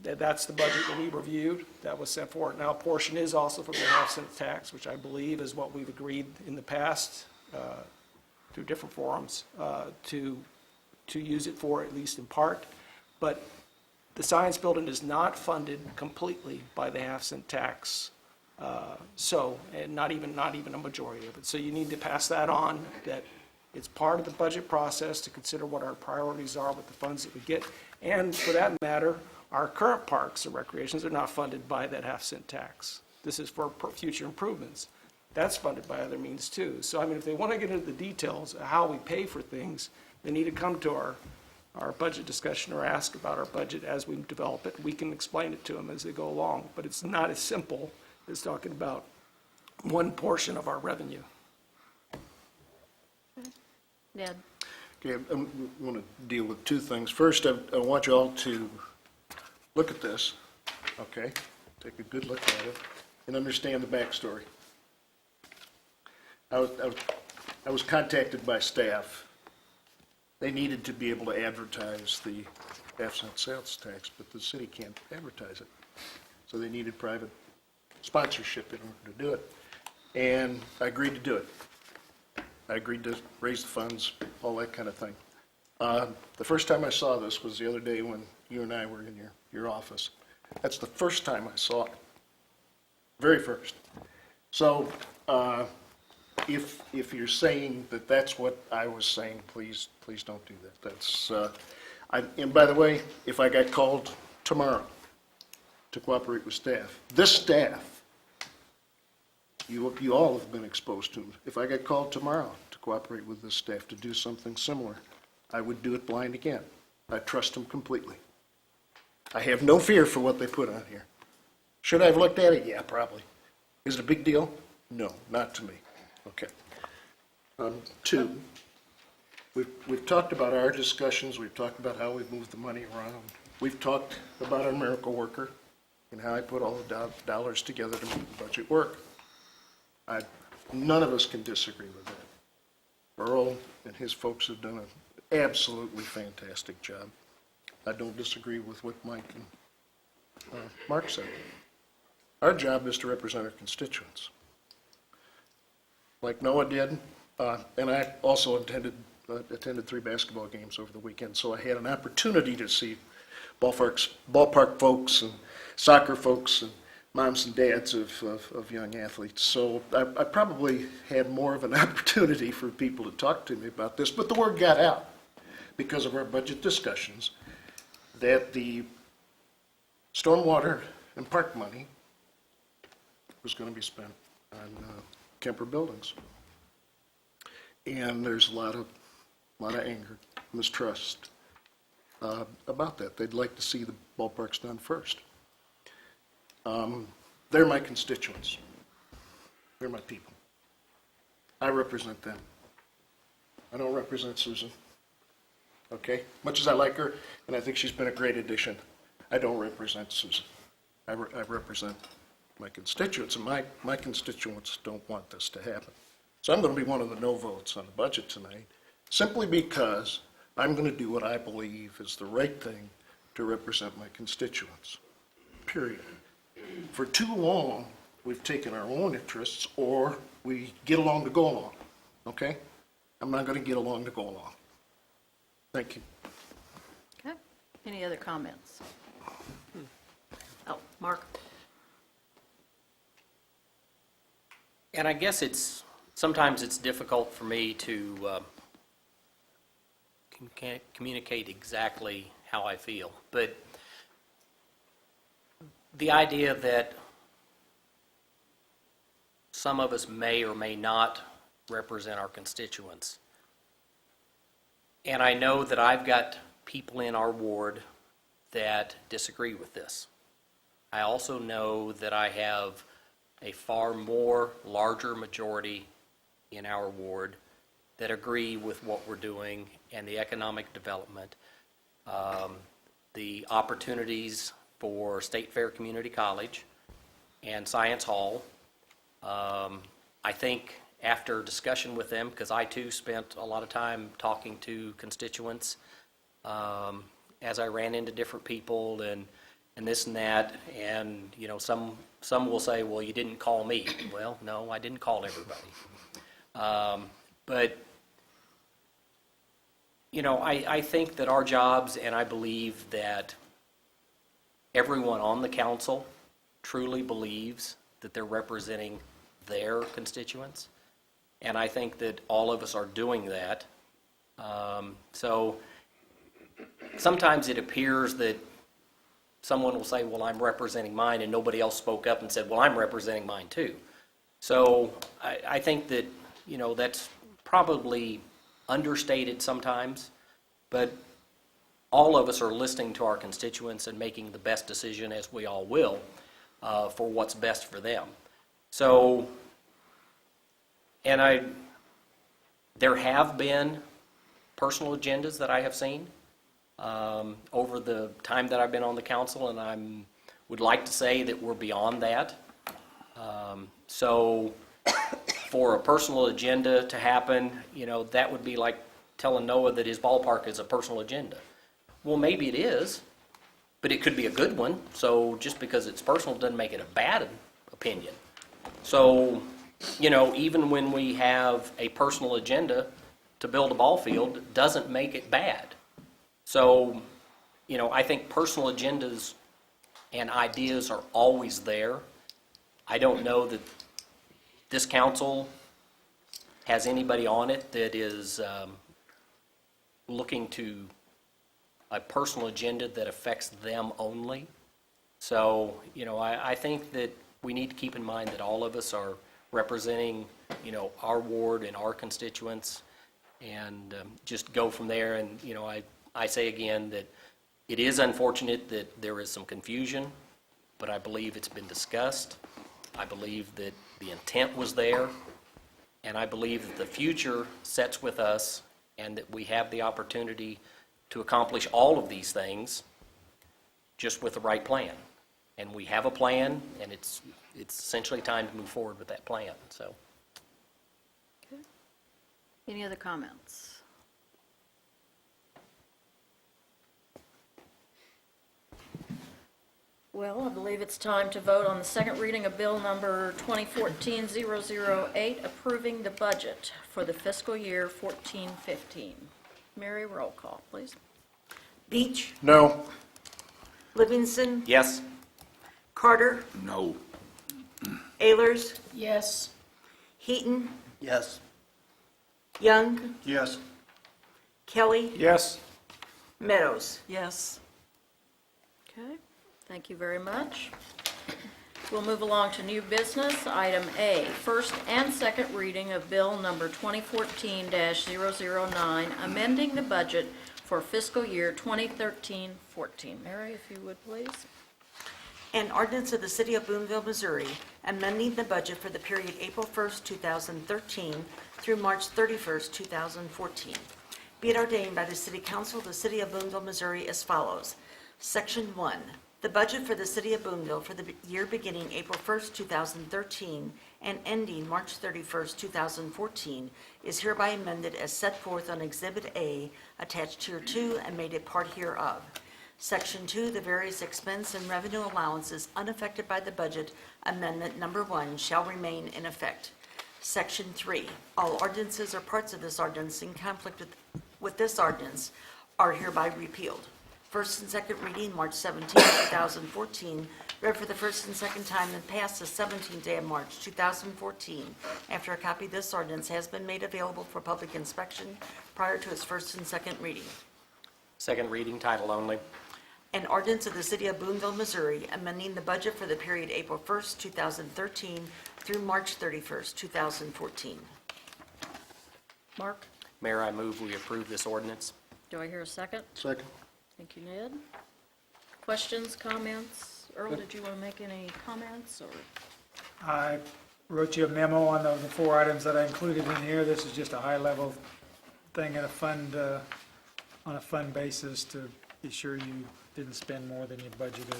That's the budget that we reviewed, that was sent forward. Now, a portion is also from the half-cent tax, which I believe is what we've agreed in the past through different forums to use it for, at least in part. But the science building is not funded completely by the half-cent tax, and not even a majority of it. So you need to pass that on, that it's part of the budget process to consider what our priorities are with the funds that we get. And for that matter, our current parks and recreations are not funded by that half-cent tax. This is for future improvements. That's funded by other means too. So I mean, if they want to get into the details of how we pay for things, they need to come to our budget discussion or ask about our budget as we develop it. We can explain it to them as they go along, but it's not as simple as talking about one portion of our revenue. Ned? Okay, I want to deal with two things. First, I want you all to look at this, okay? Take a good look at it and understand the backstory. I was contacted by staff. They needed to be able to advertise the half-cent sales tax, but the city can't advertise it. So they needed private sponsorship in order to do it. And I agreed to do it. I agreed to raise the funds, all that kind of thing. The first time I saw this was the other day when you and I were in your office. That's the first time I saw it. Very first. So if you're saying that that's what I was saying, please don't do that. That's and by the way, if I got called tomorrow to cooperate with staff, this staff, you all have been exposed to. If I got called tomorrow to cooperate with this staff to do something similar, I would do it blind again. I trust them completely. I have no fear for what they put on here. Should I have looked at it? Yeah, probably. Is it a big deal? No, not to me. Okay. Two, we've talked about our discussions. We've talked about how we've moved the money around. We've talked about our miracle worker and how I put all the dollars together to make the budget work. None of us can disagree with that. Earl and his folks have done an absolutely fantastic job. I don't disagree with what Mike and Mark said. Our job is to represent our constituents. Like Noah did, and I also attended 3 basketball games over the weekend, so I had an opportunity to see ballpark folks and soccer folks and moms and dads of young athletes. So I probably had more of an opportunity for people to talk to me about this, but the word got out because of our budget discussions that the stormwater and park money was going to be spent on Kemper buildings. And there's a lot of anger, mistrust about that. They'd like to see the ballparks done first. They're my constituents. They're my people. I represent them. I don't represent Susan. Okay? Much as I like her, and I think she's been a great addition, I don't represent Susan. I represent my constituents, and my constituents don't want this to happen. So I'm going to be one of the no votes on the budget tonight, simply because I'm going to do what I believe is the right thing to represent my constituents, period. For too long, we've taken our own interests, or we get along to go along, okay? I'm not going to get along to go along. Thank you. Okay. Any other comments? Oh, Mark? And I guess sometimes it's difficult for me to communicate exactly how I feel. But the idea that some of us may or may not represent our constituents. And I know that I've got people in our ward that disagree with this. I also know that I have a far more larger majority in our ward that agree with what we're doing and the economic development, the opportunities for State Fair Community College and Science Hall. I think after discussion with them, because I too spent a lot of time talking to constituents as I ran into different people and this and that, and you know, some will say, well, you didn't call me. Well, no, I didn't call everybody. But you know, I think that our jobs, and I believe that everyone on the council truly believes that they're representing their constituents, and I think that all of us are doing that. So sometimes it appears that someone will say, well, I'm representing mine, and nobody else spoke up and said, well, I'm representing mine too. So I think that, you know, that's probably understated sometimes, but all of us are listening to our constituents and making the best decision, as we all will, for what's best for them. So, and there have been personal agendas that I have seen over the time that I've been on the council, and I would like to say that we're beyond that. So for a personal agenda to happen, you know, that would be like telling Noah that his ballpark is a personal agenda. Well, maybe it is, but it could be a good one. So just because it's personal doesn't make it a bad opinion. So, you know, even when we have a personal agenda to build a ball field, doesn't make it bad. So, you know, I think personal agendas and ideas are always there. I don't know that this council has anybody on it that is looking to a personal agenda that affects them only. So, you know, I think that we need to keep in mind that all of us are representing, you know, our ward and our constituents, and just go from there. And, you know, I say again that it is unfortunate that there is some confusion, but I believe it's been discussed. I believe that the intent was there, and I believe that the future sets with us, and that we have the opportunity to accomplish all of these things just with the right plan. And we have a plan, and it's essentially time to move forward with that plan. So, Okay. Any other comments? Well, I believe it's time to vote on the second reading of Bill number 2014-008, approving the budget for the fiscal year 14-15. Mary, roll call, please. Beach, No. Livingston, yes. Carter, No. Ayers, Yes. Heaton, Yes. Young, Yes. Kelly, Yes. Meadows. Yes. Okay, thank you very much. We'll move along to new business. Item A, first and second reading of Bill Number 2014-009, amending the budget for fiscal year 2013-14. Mary, if you would, please. An ordinance of the City of Boonville, Missouri, amending the budget for the period April 1st, 2013 through March 31st, 2014. Be it ordained by the City Council of the City of Boonville, Missouri as follows. Section 1. The budget for the City of Boonville for the year beginning April 1st, 2013 and ending March 31st, 2014 is hereby amended as set forth on Exhibit A attached here to and made a part hereof. Section 2, the various expense and revenue allowances unaffected by the budget amendment number 1 shall remain in effect. Section 3, all ordinances or parts of this ordinance in conflict with this ordinance are hereby repealed. First and second reading, March 17, 2014, read for the first and second time and passed the 17th day of March 2014, after a copy of this ordinance has been made available for public inspection prior to its first and second reading. Second reading, title only. An ordinance of the City of Boonville, Missouri, amending the budget for the period April 1st, 2013 through March 31st, 2014. Mark, Mayor, I move we approve this ordinance. do I hear a second? Second. Thank you, Ned. Questions, comments? Earl, did you want to make any comments, or? I wrote you a memo on the 4 items that I included in here. This is just a high-level thing in a fund, on a fund basis to be sure you didn't spend more than you budgeted.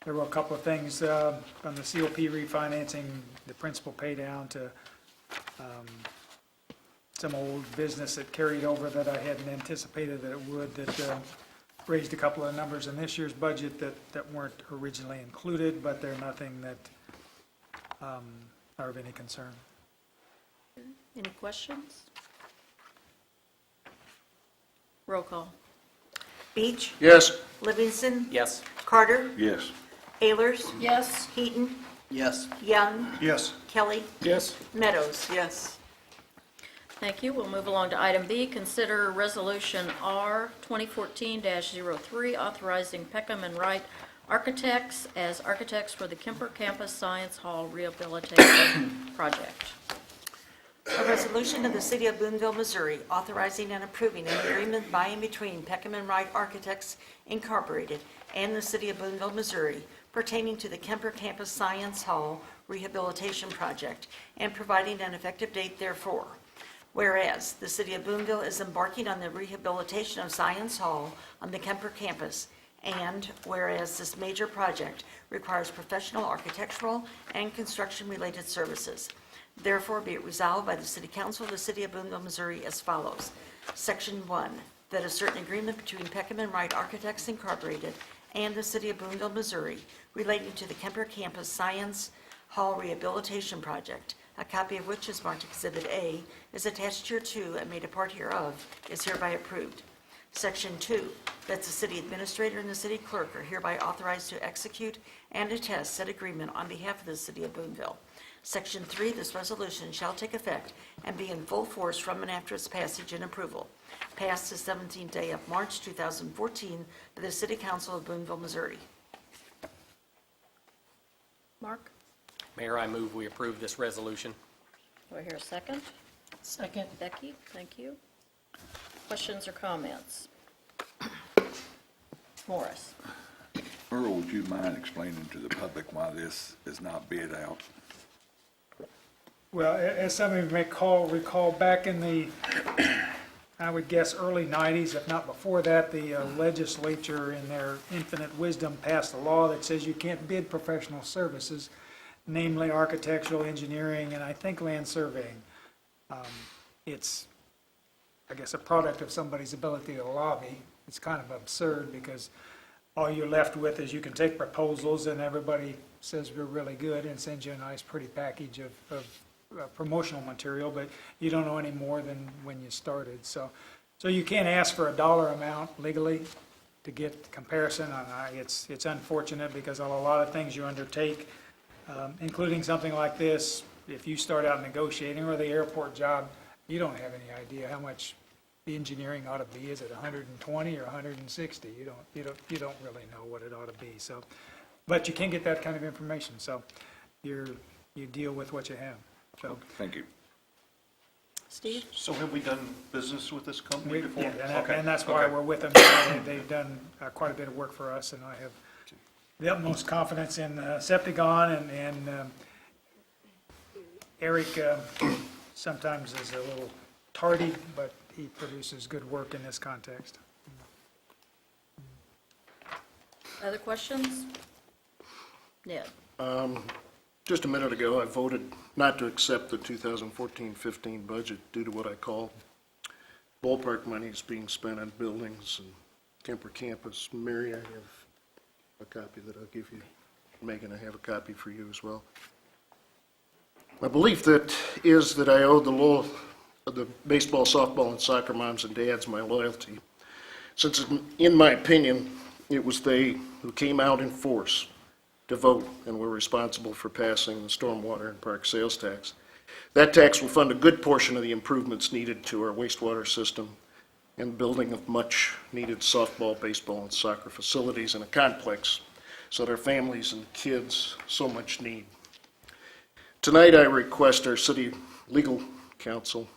There were a couple of things on the COP refinancing, the principal pay down to some old business that carried over that I hadn't anticipated that it would, that raised a couple of numbers in this year's budget that weren't originally included, but they're nothing that are of any concern. Any questions? Roll call. Beach, Yes. Livingston, Yes. Carter, Yes. Ayers, Yes. Heaton, Yes. Young, Yes. Kelly, Yes. Meadows. Yes. Thank you. We'll move along to item B, consider Resolution R 2014-03, authorizing Peckham and Wright Architects as architects for the Kemper Campus Science Hall Rehabilitation Project. A resolution of the City of Boonville, Missouri, authorizing and approving an agreement by and between Peckham and Wright Architects Incorporated and the City of Boonville, Missouri pertaining to the Kemper Campus Science Hall Rehabilitation Project and providing an effective date therefor. Whereas the City of Boonville is embarking on the rehabilitation of Science Hall on the Kemper campus, and whereas this major project requires professional architectural and construction-related services. Therefore, be it resolved by the City Council of the City of Boonville, Missouri as follows. Section 1, that a certain agreement between Peckham and Wright Architects Incorporated and the City of Boonville, Missouri relating to the Kemper Campus Science Hall Rehabilitation Project, a copy of which is marked Exhibit A, is attached hereto and made a part hereof, is hereby approved. Section 2, that the city administrator and the city clerk are hereby authorized to execute and attest said agreement on behalf of the City of Boonville. Section 3, this resolution shall take effect and be in full force from and after its passage and approval. Passed the 17th day of March 2014 by the City Council of Boonville, Missouri. Mark, Mayor, I move we approve this resolution. do I hear a second? Second. Becky, thank you. Questions or comments? Morris. Earl, would you mind explaining to the public why this is not bid out? Well, as some of you may recall back in the, I would guess, early 90s, if not before that, the legislature in their infinite wisdom passed a law that says you can't bid professional services, namely architectural, engineering, and I think land surveying. It's, I guess, a product of somebody's ability to lobby. It's kind of absurd because all you're left with is you can take proposals and everybody says we're really good and sends you a nice pretty package of promotional material, but you don't know any more than when you started. So you can't ask for a dollar amount legally to get comparison. It's unfortunate because on a lot of things you undertake, including something like this, if you start out negotiating or the airport job, you don't have any idea how much the engineering ought to be. Is it 120 or 160? You don't really know what it ought to be. So But you can get that kind of information, so you deal with what you have, so. Thank you. Steve? So have we done business with this company We- before? Yeah, Okay, and that's why okay. we're with them. They've done quite a bit of work for us, and I have the utmost confidence in Septagon, and Eric sometimes is a little tardy, but he produces good work in this context. Other questions? Ned? Just a minute ago, I voted not to accept the 2014-15 budget due to what I call ballpark monies being spent on buildings and Kemper campus. Mary, I have a copy that I'll give you. Megan, I have a copy for you as well. My belief is that I owe the baseball, softball, and soccer moms and dads my loyalty, since in my opinion, it was they who came out in force to vote and were responsible for passing the stormwater and park sales tax. That tax will fund a good portion of the improvements needed to our wastewater system and building of much-needed softball, baseball, and soccer facilities in a complex so that our families and kids so much need. Tonight, I request our city legal counsel,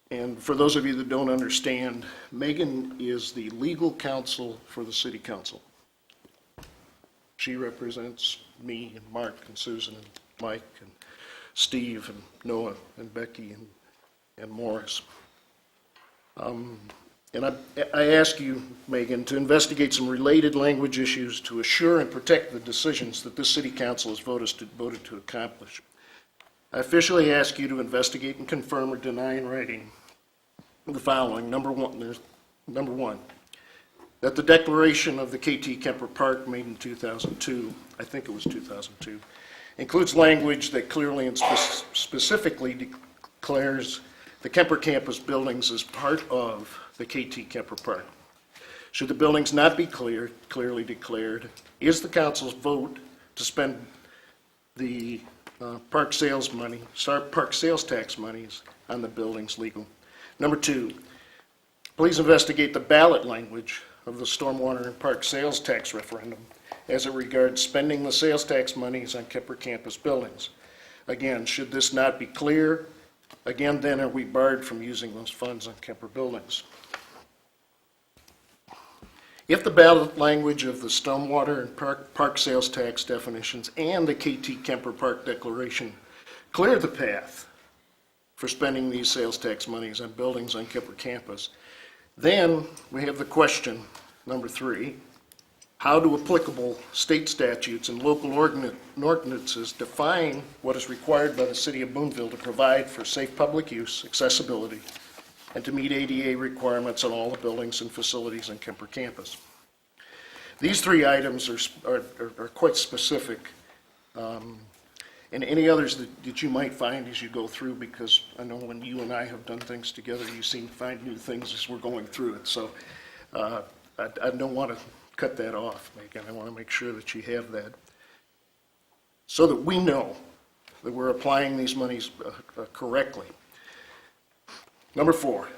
and for those of you that don't understand, Megan is the legal counsel for the city council. She represents me and Mark and Susan and Mike and Steve and Noah and Becky and Morris. And I ask you, Megan, to investigate some related language issues to assure and protect the decisions that this city council has voted to accomplish. I officially ask you to investigate and confirm or deny in writing the following. Number one, that the declaration of the KT Kemper Park made in 2002, I think it was 2002, includes language that clearly and specifically declares the Kemper campus buildings as part of the KT Kemper Park. Should the buildings not be clearly declared, is the council's vote to spend the park sales tax monies on the buildings legal? Number two, please investigate the ballot language of the stormwater and park sales tax referendum as it regards spending the sales tax monies on Kemper campus buildings. Again, should this not be clear, again, then are we barred from using those funds on Kemper buildings? If the ballot language of the stormwater and park sales tax definitions and the KT Kemper Park declaration clear the path for spending these sales tax monies on buildings on Kemper campus, then we have the question, number three, how do applicable state statutes and local ordinances define what is required by the City of Boonville to provide for safe public use, accessibility, and to meet ADA requirements on all the buildings and facilities on Kemper campus? These three items are quite specific, and any others that you might find as you go through, because I know when you and I have done things together, you seem to find new things as we're going through it. So I don't want to cut that off, Megan. I want to make sure that you have that so that we know that we're applying these monies correctly. Number four,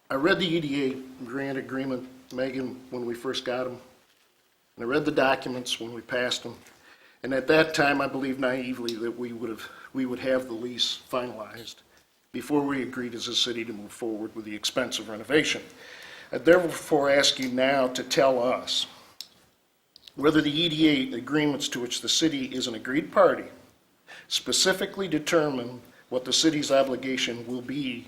I read the EDA grant agreement, Megan, when we first got them, and I read the documents when we passed them, and at that time I believed naively that we would have the lease finalized before we agreed as a city to move forward with the expensive renovation. I therefore ask you now to tell us whether the EDA agreements to which the city is an agreed party specifically determine what the city's obligation will be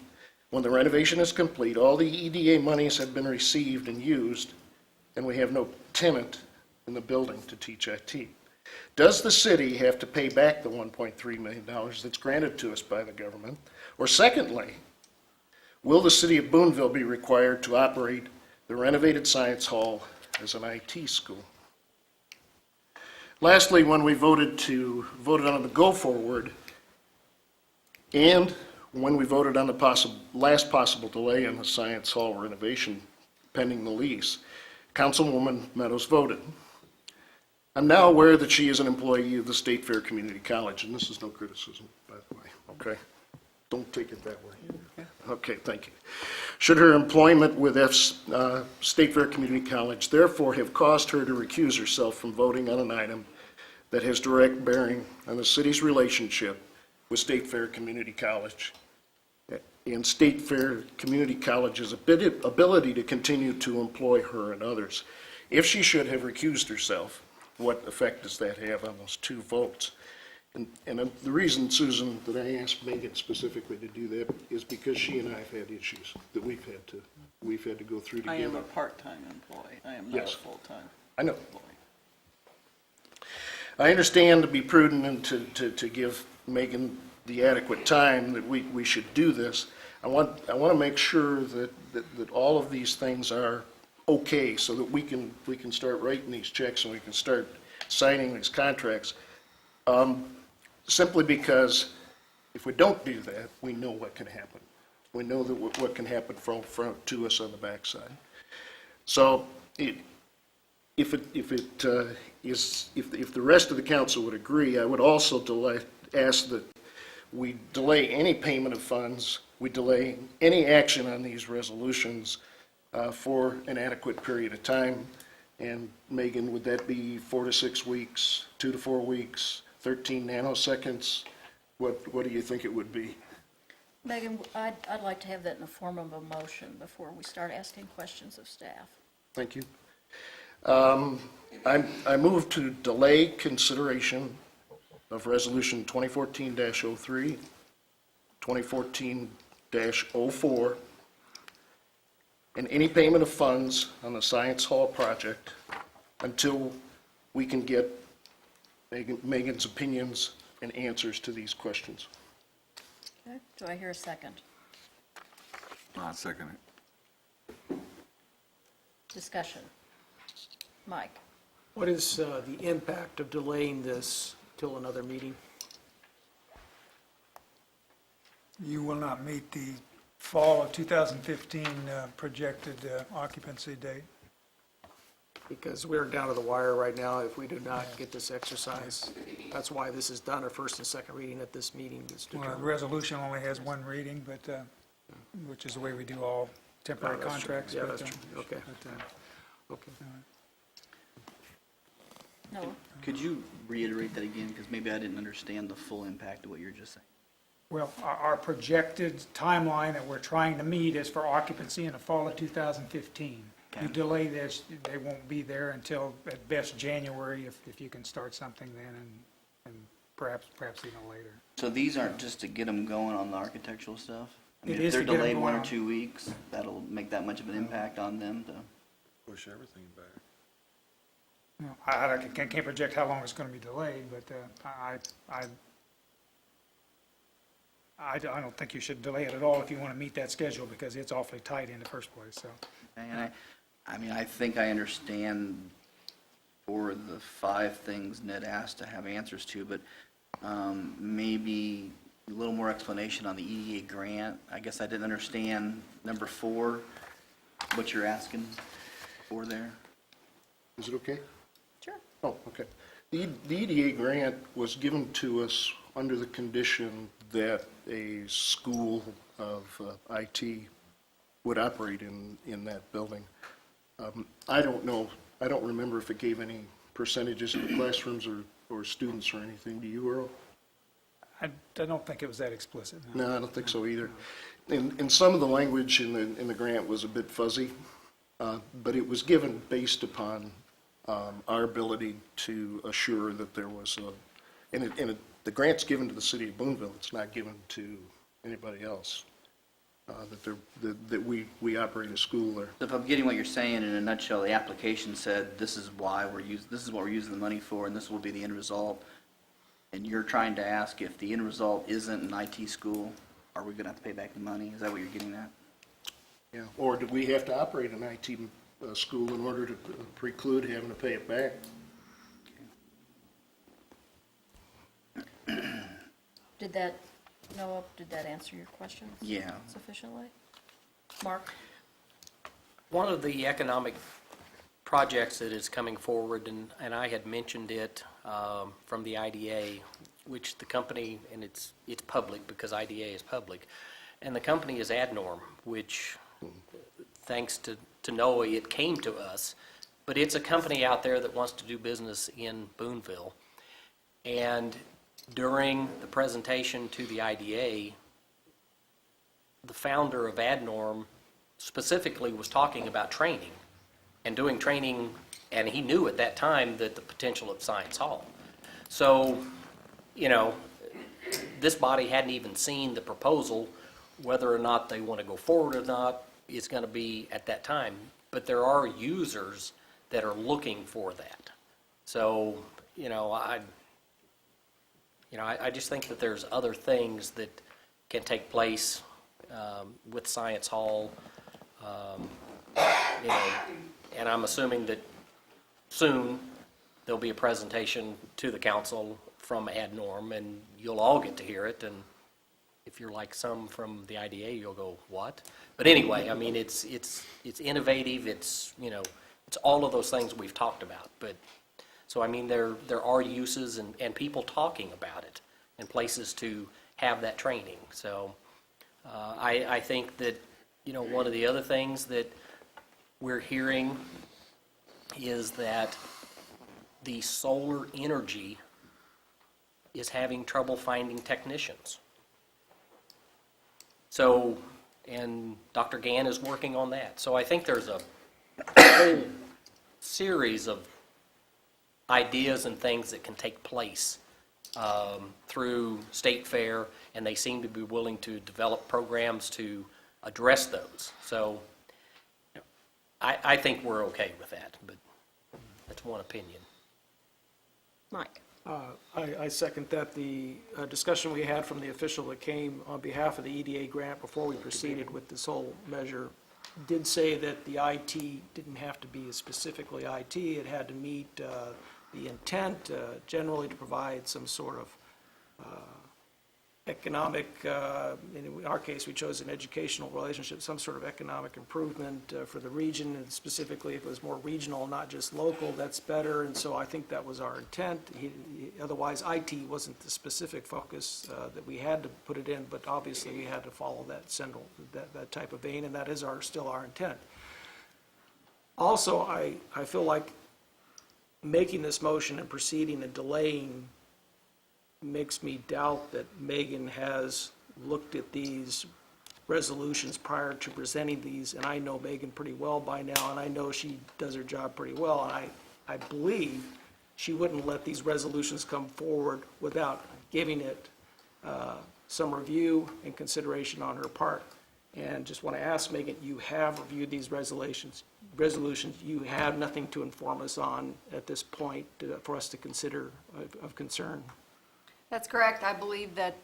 when the renovation is complete, all the EDA monies have been received and used, and we have no tenant in the building to teach IT. Does the city have to pay back the $1.3 million that's granted to us by the government? Or secondly, will the City of Boonville be required to operate the renovated Science Hall as an IT school? Lastly, when we voted on the go forward, and when we voted on the last possible delay on the Science Hall renovation pending the lease, Councilwoman Meadows voted. I'm now aware that she is an employee of the State Fair Community College, and this is no criticism, by the way, okay? Don't take it that way. Okay, thank you. Should her employment with State Fair Community College therefore have caused her to recuse herself from voting on an item that has direct bearing on the city's relationship with State Fair Community College and State Fair Community College's ability to continue to employ her and others? If she should have recused herself, what effect does that have on those two votes? And the reason, Susan, that I asked Megan specifically to do that is because she and I have had issues that we've had to go through I together. am a part-time employee. I am not Yes. a full-time I know. employee. I understand to be prudent and to give Megan the adequate time that we should do this. I want to make sure that all of these things are okay so that we can start writing these checks and we can start signing these contracts. Simply because if we don't do that, we know what can happen. We know that what can happen to us on the backside. So if the rest of the council would agree, I would also ask that we delay any payment of funds, we delay any action on these resolutions for an adequate period of time. And Megan, would that be 4 to 6 weeks, 2 to 4 weeks, 13 nanoseconds? What do you think it would be? Megan, I'd like to have that in the form of a motion before we start asking questions of staff. Thank you. I move to delay consideration of Resolution 2014-03, 2014-04, and any payment of funds on the Science Hall project until we can get Megan's opinions and answers to these questions. Okay, do I hear a second? I'll second it. Discussion. Mike? What is the impact of delaying this till another meeting? You will not meet the fall of 2015 projected occupancy date. Because we're down to the wire right now if we do not get this exercise. That's why this is done, our first and second reading at this meeting is Well, the determined. resolution only has one reading, but, which is the way we do all temporary Oh, that's true. contracts. Yeah, but, that's true. Okay. Okay. No? Could you reiterate that again? Because maybe I didn't understand the full impact of what you were just saying. Well, our projected timeline that we're trying to meet is for occupancy in the fall of 2015. You Okay. delay this, they won't be there until at best January, if you can start something then, and perhaps even later. So these aren't just to get them going on the architectural stuff? I mean, It if is they're to get 'em delayed 1 going or 2 weeks, that'll make that much of an impact on them to? Push everything back. You know, I can't project how long it's going to be delayed, but I don't think you should delay it at all if you want to meet that schedule, because it's awfully tight in the first place, so. And I mean, I think I understand for the 5 things Ned asked to have answers to, but maybe a little more explanation on the EDA grant. I guess I didn't understand number 4, what you're asking for there. Is it okay? Sure. Oh, okay. The EDA grant was given to us under the condition that a school of IT would operate in that building. I don't know, I don't remember if it gave any percentages of the classrooms or students or anything. Do you, Earl? I don't think it was that explicit. No, I don't think so either. And some of the language in the grant was a bit fuzzy, but it was given based upon our ability to assure that there was the grant's given to the City of Boonville. It's not given to anybody else. That we operate a school there. So if I'm getting what you're saying in a nutshell, the application said this is what we're using the money for, and this will be the end result. And you're trying to ask if the end result isn't an IT school, are we going to have to pay back the money? Is that what you're getting at? Yeah. Or do we have to operate an IT school in order to preclude having to pay it back? Noah, did that answer your questions? Yeah. Sufficiently? Mark? One of the economic projects that is coming forward, and I had mentioned it from the IDA, which the company, and it's public because IDA is public, and the company is AdNorm, which, thanks to Noah, it came to us, but it's a company out there that wants to do business in Boonville. And during the presentation to the IDA, the founder of AdNorm specifically was talking about training and doing training, and he knew at that time that the potential of Science Hall. So, you know, this body hadn't even seen the proposal. Whether or not they want to go forward or not is going to be at that time. But there are users that are looking for that. So, I just think that there's other things that can take place with Science Hall, and I'm assuming that soon there'll be a presentation to the council from AdNorm, and you'll all get to hear it. And if you're like some from the IDA, you'll go, what? But anyway, I mean, it's innovative. It's all of those things we've talked about. But so I mean, there are uses and people talking about it and places to have that training. So I think that one of the other things that we're hearing is that the solar energy is having trouble finding technicians. So, and Dr. Gann is working on that. So I think there's a whole series of ideas and things that can take place through State Fair, and they seem to be willing to develop programs to address those. So I think we're okay with that, but that's one opinion. Mike? I second that. The discussion we had from the official that came on behalf of the EDA grant before we proceeded with this whole measure did say that the IT didn't have to be specifically IT. It had to meet the intent generally to provide some sort of economic, in our case we chose an educational relationship, some sort of economic improvement for the region, and specifically if it was more regional, not just local, that's better. And so I think that was our intent. Otherwise IT wasn't the specific focus that we had to put it in, but obviously we had to follow that central, that type of vein, and that is still our intent. Also, I feel like making this motion and proceeding and delaying makes me doubt that Megan has looked at these resolutions prior to presenting these, and I know Megan pretty well by now, and I know she does her job pretty well, and I believe she wouldn't let these resolutions come forward without giving it some review and consideration on her part. And just want to ask Megan, you have reviewed these resolutions, you have nothing to inform us on at this point for us to consider of concern? That's correct. I believe that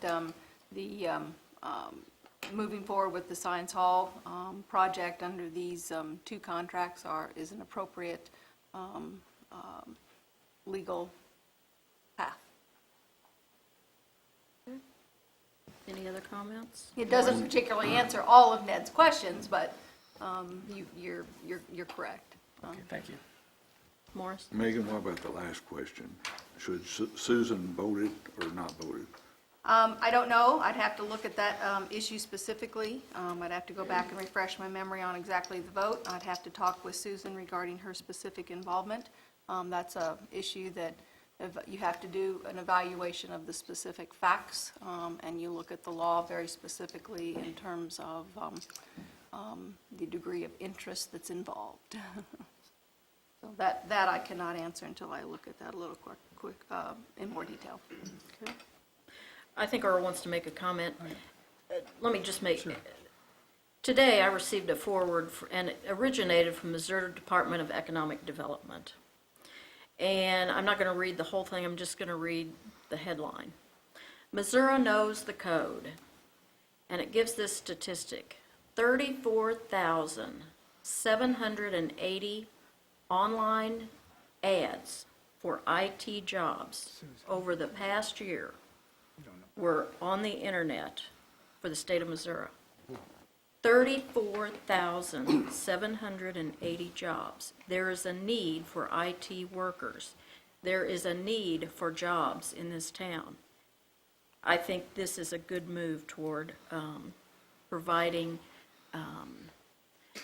moving forward with the Science Hall project under these two contracts is an appropriate legal path. Any other comments? It doesn't particularly answer all of Ned's questions, but you're correct. Okay, thank you. Morris? Megan, what about the last question? Should Susan vote it or not vote it? I don't know. I'd have to look at that issue specifically. I'd have to go back and refresh my memory on exactly the vote. I'd have to talk with Susan regarding her specific involvement. That's an issue that you have to do an evaluation of the specific facts, and you look at the law very specifically in terms of the degree of interest that's involved. So that I cannot answer until I look at that a little quick in more detail. Okay. I think Earl wants to make a comment. Let me just make, today I received a forward, and it originated from Missouri Department of Economic Development. And I'm not going to read the whole thing, I'm just going to read the headline. Missouri knows the code. And it gives this statistic, 34,780 online ads for IT jobs over the past year were on the internet for the state of Missouri. 34,780 jobs. There is a need for IT workers. There is a need for jobs in this town. I think this is a good move toward providing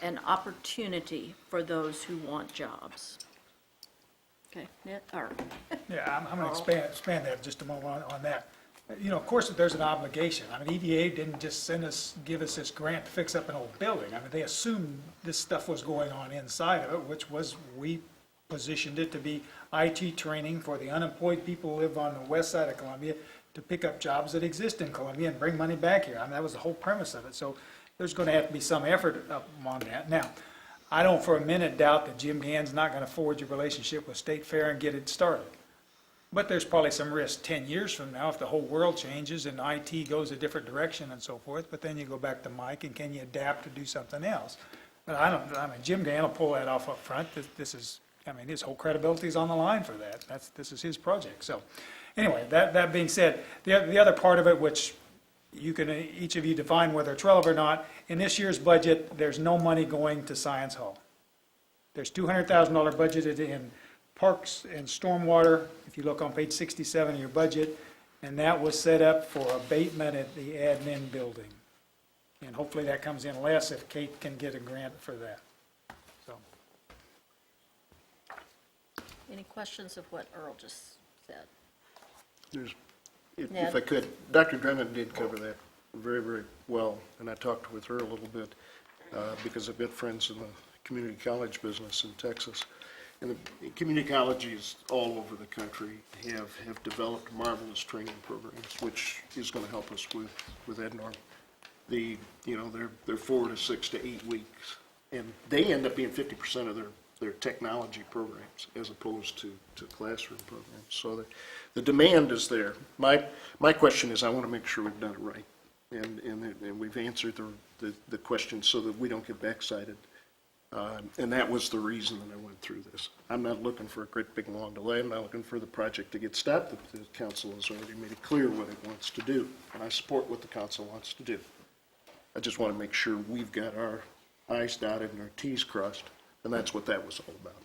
an opportunity for those who want jobs. Okay, Yeah, I'm going to expand that just a moment on that. You know, of course, there's an obligation. I mean, EDA didn't just give us this grant to fix up an old building. I mean, they assumed this stuff was going on inside of it, which was, we positioned it to be IT training for the unemployed people who live on the west side of Columbia to pick up jobs that exist in Columbia and bring money back here. I mean, that was the whole premise of it. So there's going to have to be some effort up on that. Now, I don't for a minute doubt that Jim Gann's not going to forge a relationship with State Fair and get it started. But there's probably some risk 10 years from now if the whole world changes and IT goes a different direction and so forth. But then you go back to Mike, and can you adapt to do something else? But I mean, Jim Gann will pull that off up front. I mean, his whole credibility is on the line for that. This is his project. So anyway, that being said, the other part of it, which you can, each of you define whether it's relevant or not, in this year's budget, there's no money going to Science Hall. There's $200,000 budgeted in parks and stormwater, if you look on page 67 of your budget, and that was set up for abatement at the admin building. And hopefully that comes in less if Kate can get a grant for that. So, any questions of what Earl just said? If I could, Dr. Drummond did cover that very, very well, and I talked with her a little bit because I've got friends in the community college business in Texas. And the community colleges all over the country have developed marvelous training programs, which is going to help us with EdNorm. They're 4 to 6 to 8 weeks, and they end up being 50% of their technology programs as opposed to classroom programs. So the demand is there. My question is, I want to make sure we've done it right, and we've answered the question so that we don't get backsided. And that was the reason that I went through this. I'm not looking for a great big long delay. I'm not looking for the project to get stopped. The council has already made it clear what it wants to do, and I support what the council wants to do. I just want to make sure we've got our I's dotted and our T's crossed, and that's what that was all about.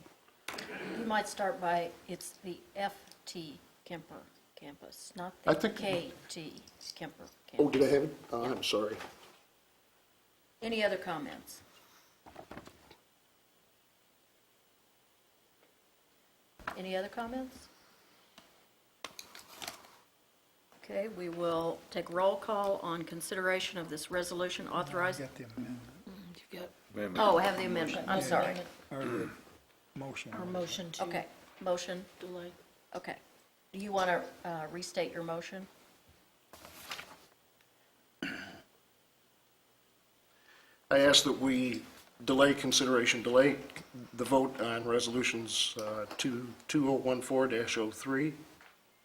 You might start by, it's the FT Kemper campus, not I the think- KT Kemper campus. Oh, did I have it? Oh, I'm sorry. Any other comments? Any other comments? Okay, we will take roll call on consideration of this resolution authorizing. get the amendment, Amendment. Oh, I have the amendment, I'm sorry. or the motion. Or motion to Okay, motion, delay. okay. Do you want to restate your motion? I ask that we delay the vote on resolutions 2014-03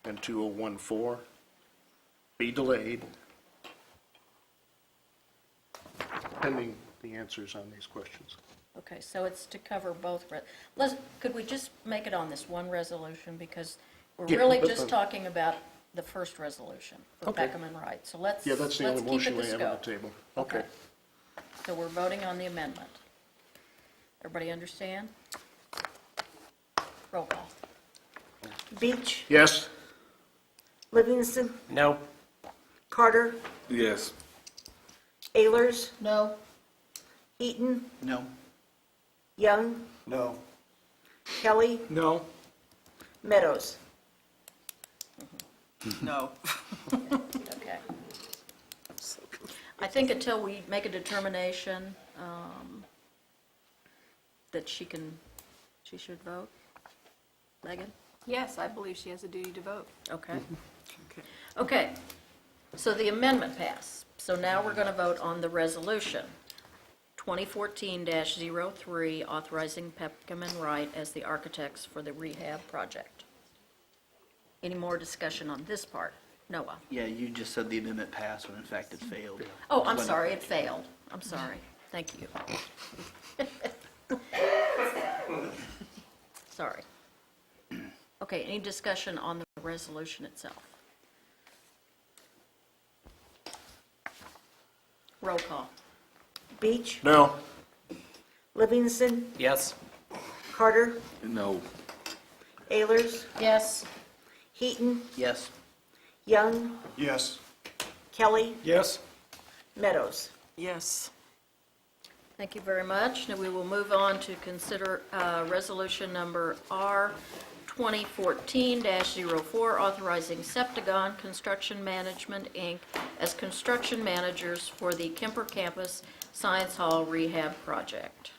and 2014 be delayed pending the answers on these questions. Okay, so it's to cover both, could we just make it on this one resolution, because we're Yeah, really that's just fine. talking about the first resolution for Okay. Beckham and Wright, so let's Yeah, that's the only keep it motion to we have on the scope. table. Okay. So we're voting on the amendment. Everybody understand? Roll call. Beach, Yes? Livingston, No. Carter, Yes. Ayers, No, Eaton, No. Young, No. Kelly, No? Meadows. No. Okay. I think until we make a determination that she should vote. Megan? Yes, I believe she has a duty to vote. Okay. Okay, so the amendment passed. So now we're going to vote on the resolution, 2014-03, authorizing Peckham and Wright as the architects for the rehab project. Any more discussion on this part? Noah? Yeah, you just said the amendment passed when in fact it failed. Oh, I'm When- sorry, it failed. I'm sorry. Thank you. Sorry. Okay, any discussion on the resolution itself? Roll call. Beach, No? Livingston, Yes. Carter, No. Ayers, yes, Heaton, Yes. Young, Yes. Kelly, Yes? Meadows. Yes. Thank you very much. Now we will move on to consider resolution number R 2014-04, authorizing Septagon Construction Management, Inc. as construction managers for the Kemper Campus Science Hall Rehab Project.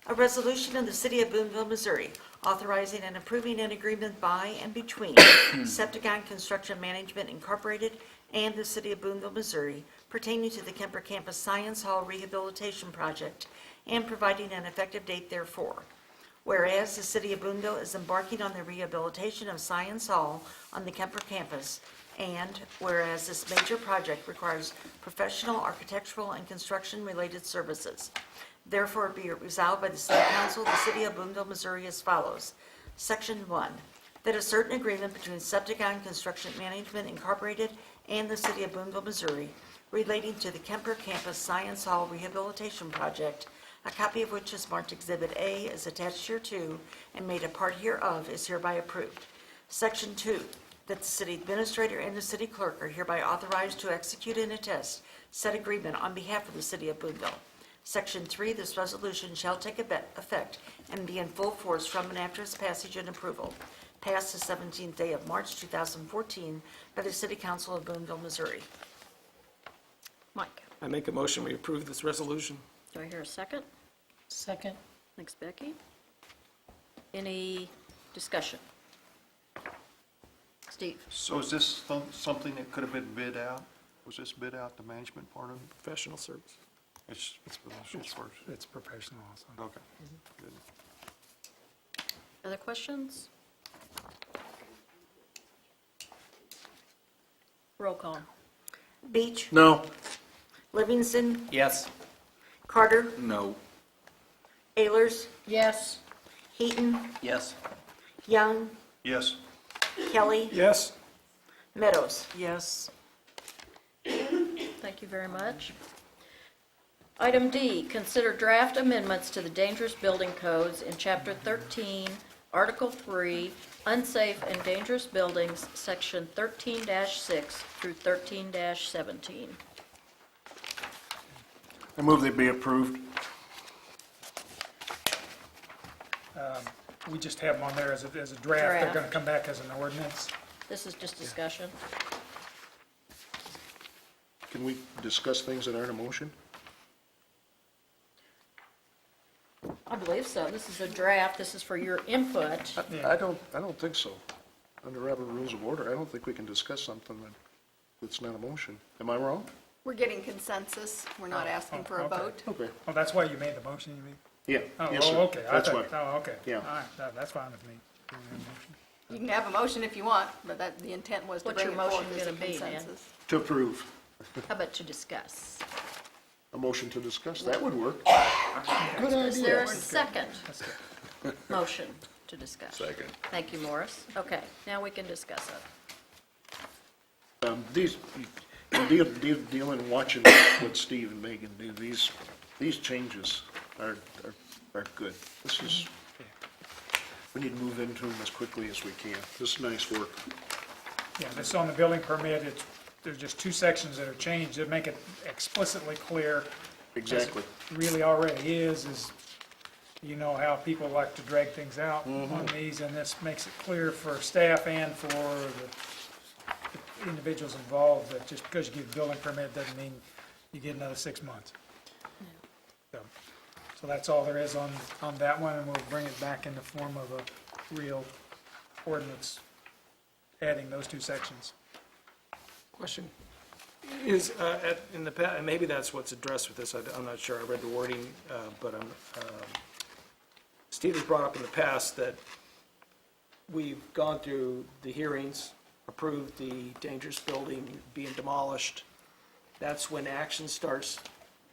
A resolution of the City of Boonville, Missouri, authorizing and approving an agreement by and between Septagon Construction Management Incorporated and the City of Boonville, Missouri, pertaining to the Kemper Campus Science Hall Rehabilitation Project and providing an effective date therefor. Whereas the City of Boonville is embarking on the rehabilitation of Science Hall on the Kemper campus, and whereas this major project requires professional architectural and construction-related services, therefore be it resolved by the City Council of the City of Boonville, Missouri as follows. Section 1, that a certain agreement between Septagon Construction Management Incorporated and the City of Boonville, Missouri relating to the Kemper Campus Science Hall Rehabilitation Project, a copy of which is marked Exhibit A is attached hereto and made a part hereof, is hereby approved. Section 2, that the city administrator and the city clerk are hereby authorized to execute and attest said agreement on behalf of the City of Boonville. Section 3, this resolution shall take effect and be in full force from and after its passage and approval, passed the 17th day of March 2014 by the City Council of Boonville, Missouri. Mike, I make a motion, we approve this resolution. do I hear a second? Second. Thanks, Becky. Any discussion? Steve? So is this something that could have been bid out? Was this bid out, the management part of it? Professional service. It's professional first. It's professional also. Okay. Good. Other questions? Roll call. Beach, No. Livingston, Yes. Carter, No. Ayers, Yes. Heaton, Yes. Young, Yes. Kelly, Yes? Meadows. Yes. Thank you very much. Item D, consider draft amendments to the dangerous building codes in Chapter 13, Article 3, unsafe and dangerous buildings, Section 13-6 through 13-17. I move they be approved. We just have them on there as a draft. They're Draft. going to come back as an ordinance. This is just discussion. Can we discuss things that aren't a motion? I believe so. This is a draft. This is for your input. I don't think so. Under Robert Rules of Order, I don't think we can discuss something that's not a motion. Am I wrong? We're getting consensus. We're not asking for a okay. vote. Okay. Oh, that's why you made the motion, you mean? Yeah. Oh, Yes, sir. okay. I That's thought- why. Oh, okay. Yeah. All right, that's fine with me. Doing that motion. You can have a motion if you want, but that, the intent was to What's bring your it forward motion as a gonna be, man? consensus. To approve. How about to discuss? A motion to discuss, that would work. Good Is there a idea. second That's good. motion to discuss? Second. Thank you, Morris. Okay, now we can discuss it. Dealing and watching what Steve and Megan do, these changes are good. This is, we need to move into them as quickly as we can. This is nice work. Yeah, this on the building permit, there's just two sections that are changed that make it explicitly clear. Exactly. As it really already is, you know how people like to drag things out on these, and this makes it clear for staff and for the individuals involved, that just because you get a building permit doesn't mean you get another 6 months. So that's all there is on that one, and we'll bring it back in the form of a real ordinance, adding those two sections. Question. Is, in the past, and maybe that's what's addressed with this, I'm not sure, I read the wording, but Steve has brought up in the past that we've gone through the hearings, approved the dangerous building being demolished. That's when action starts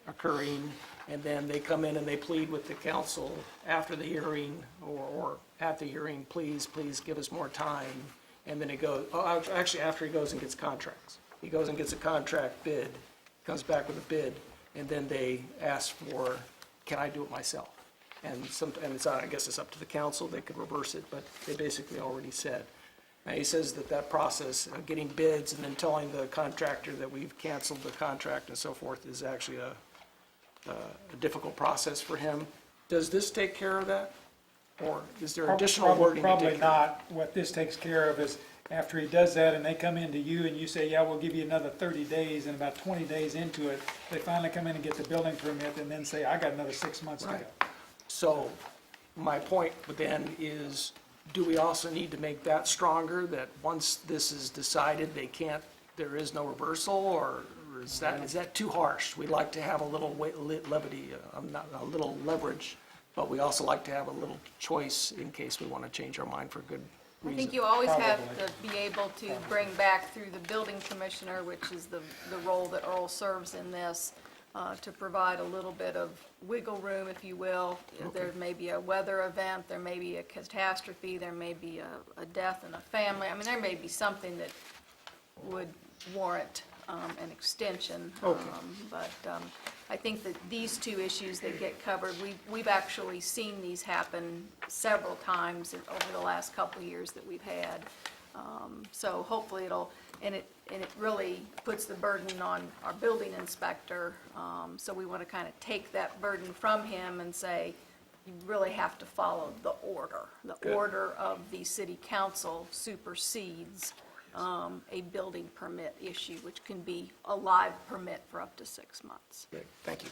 occurring, and then they come in and they plead with the council after the hearing, or at the hearing, please give us more time. And then it goes, actually, after he goes and gets contracts. He goes and gets a contract bid, comes back with a bid, and then they ask for, can I do it myself? And it's, I guess it's up to the council, they could reverse it, but they basically already said. And he says that that process of getting bids and then telling the contractor that we've canceled the contract and so forth is actually a difficult process for him. Does this take care of that? Or is there additional wording to take care of? Probably not. What this takes care of is after he does that and they come into you and you say, yeah, we'll give you another 30 days, and about 20 days into it, they finally come in and get the building permit and then say, I got another 6 months to go. Right. So my point then is, do we also need to make that stronger, that once this is decided, they can't, there is no reversal, or is that too harsh? We'd like to have a little levity, not a little leverage, but we also like to have a little choice in case we want to change our mind for good I reason. think you always have to be able to bring back through the building commissioner, which is the role that Earl serves in this, to provide a little bit of wiggle room, if you will. There may be a weather event, there may be a catastrophe, there may be a death in a family. I mean, there may be something that would warrant an extension. But I think that these two issues that get covered, we've actually seen these happen several times over the last couple of years that we've had. So hopefully and it really puts the burden on our building inspector. So we want to kind of take that burden from him and say, you really have to follow the order. The order of the city council supersedes a building permit issue, which can be a live permit for up to 6 months. Great, thank you.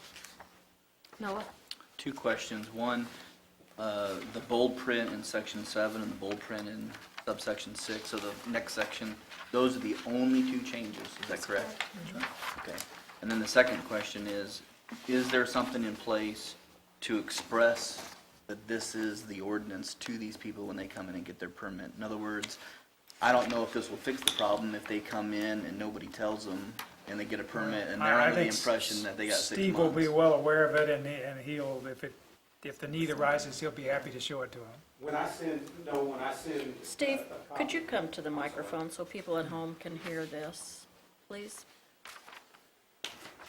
Noah? Two questions. One, the bold print in section 7 and the bold print in subsection 6, so the next section, those are the only two changes, is that correct? Okay. And then the second question is there something in place to express that this is the ordinance to these people when they come in and get their permit? In other words, I don't know if this will fix the problem if they come in and nobody tells them and they get a permit and they're I under the think impression that they got 6 months. Steve will be well aware of it, and he'll, if the need arises, he'll be happy to show it to him. When I send. Steve, could you come to the microphone so people at home can hear this, please?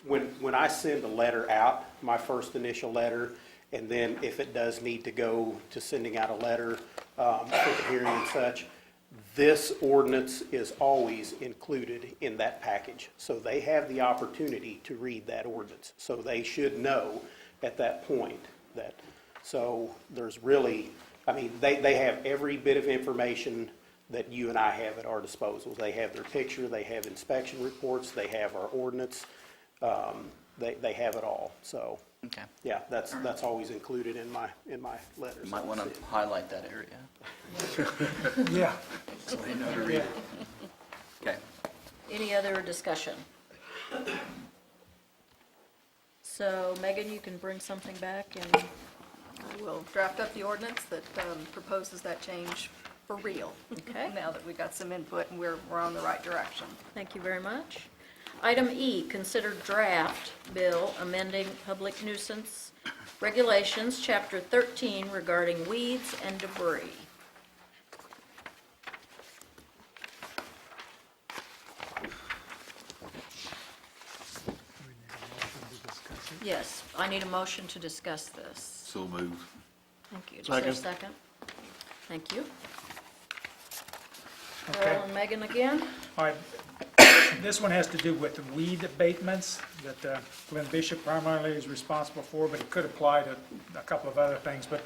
When I send a letter out, my first initial letter, and then if it does need to go to sending out a letter for the hearing and such, this ordinance is always included in that package. So they have the opportunity to read that ordinance. So they should know at that point that, so there's really, I mean, they have every bit of information that you and I have at our disposal. They have their picture, they have inspection reports, they have our ordinance, they have it all. So, Okay. yeah, that's always included in my letters. You might want to highlight that area. Yeah. So they know to read it. Okay. Any other discussion? So Megan, you can bring something back and I will draft up the ordinance that proposes that change for real. Okay. Now that we've got some input and we're on the right direction. thank you very much. Item E, consider draft bill amending public nuisance regulations, Chapter 13 regarding weeds and debris. Yes, I need a motion to discuss this. So moved. Thank you. Is there a second? Thank you. Okay. Earl and Megan again? All right, this one has to do with the weed abatements that Glenn Bishop primarily is responsible for, but it could apply to a couple of other things, but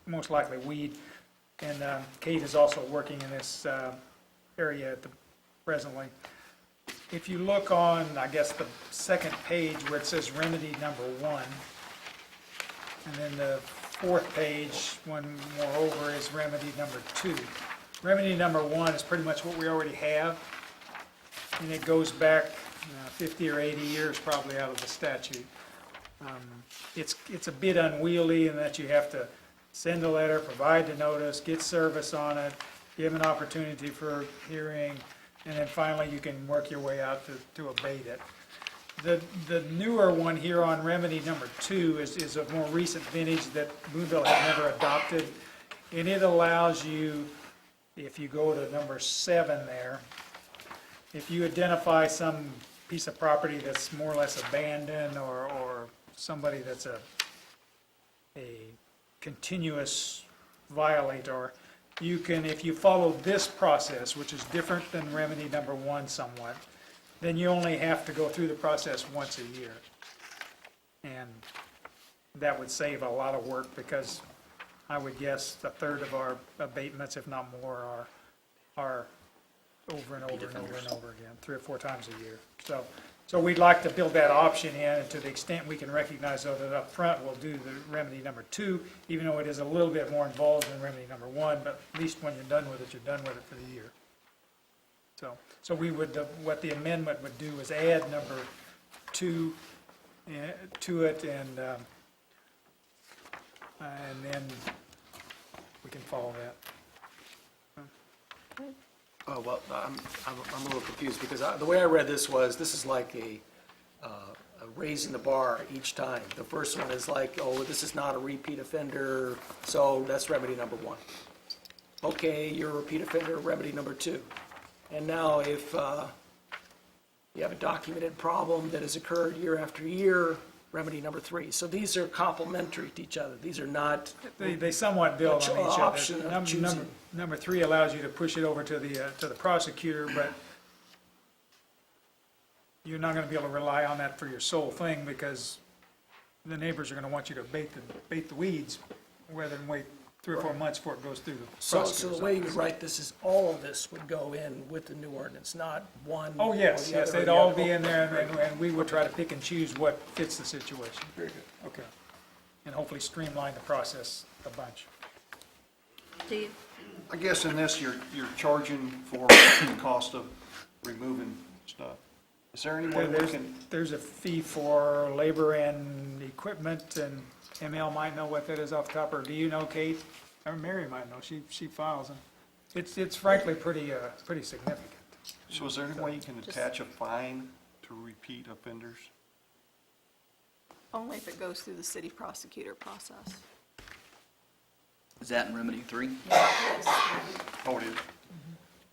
most likely weed. And Kate is also working in this area presently. If you look on, I guess, the second page where it says remedy number 1, and then the fourth page, one more over, is remedy number 2. Remedy number 1 is pretty much what we already have, and it goes back 50 or 80 years probably out of the statute. It's a bit unwieldy in that you have to send a letter, provide the notice, get service on it, give an opportunity for hearing, and then finally you can work your way out to abate it. The newer one here on remedy number 2 is a more recent vintage that Boonville had never adopted, and it allows you, if you go to number 7 there, if you identify some piece of property that's more or less abandoned or somebody that's a continuous violator, you can, if you follow this process, which is different than remedy number one somewhat, then you only have to go through the process once a year. And that would save a lot of work, because I would guess a third of our abatements, if not more, are over and over and over and over again, 3 or 4 times a year. So we'd like to build that option in, and to the extent we can recognize though that up front we'll do the remedy number 2, even though it is a little bit more involved than remedy number 1, but at least when you're done with it, you're done with it for the year. So we would, what the amendment would do is add number 2 to it, and then we can follow that. Oh, well, I'm a little confused, because the way I read this was, this is like a raising the bar each time. The first one is like, oh, this is not a repeat offender, so that's remedy number 1. Okay, you're a repeat offender, remedy number 2. And now if you have a documented problem that has occurred year after year, remedy number 3. So these are complementary to each other. These are not. They somewhat build on each option other. of choosing. Number 3 allows you to push it over to the prosecutor, but you're not going to be able to rely on that for your sole thing, because the neighbors are going to want you to bait the weeds rather than wait 3 or 4 months before it goes through the So prosecutor's the way you office. write this is all of this would go in with the new ordinance, not one. Oh, yes, or the yes, other or they'd the all other. be in there, and we would try to pick and choose what fits the situation. Very good. Okay. And hopefully streamline the process a bunch. Steve? I guess in this, you're charging for the cost of removing stuff. Is there any way we can, There's a fee for labor and equipment, and ML might know what that is off the top, or do you know, Kate? Or Mary might know, she files them. It's frankly pretty significant. so is there any way you can attach a fine to repeat offenders? Only if it goes through the city prosecutor process. Is that in remedy 3? Oh, it is.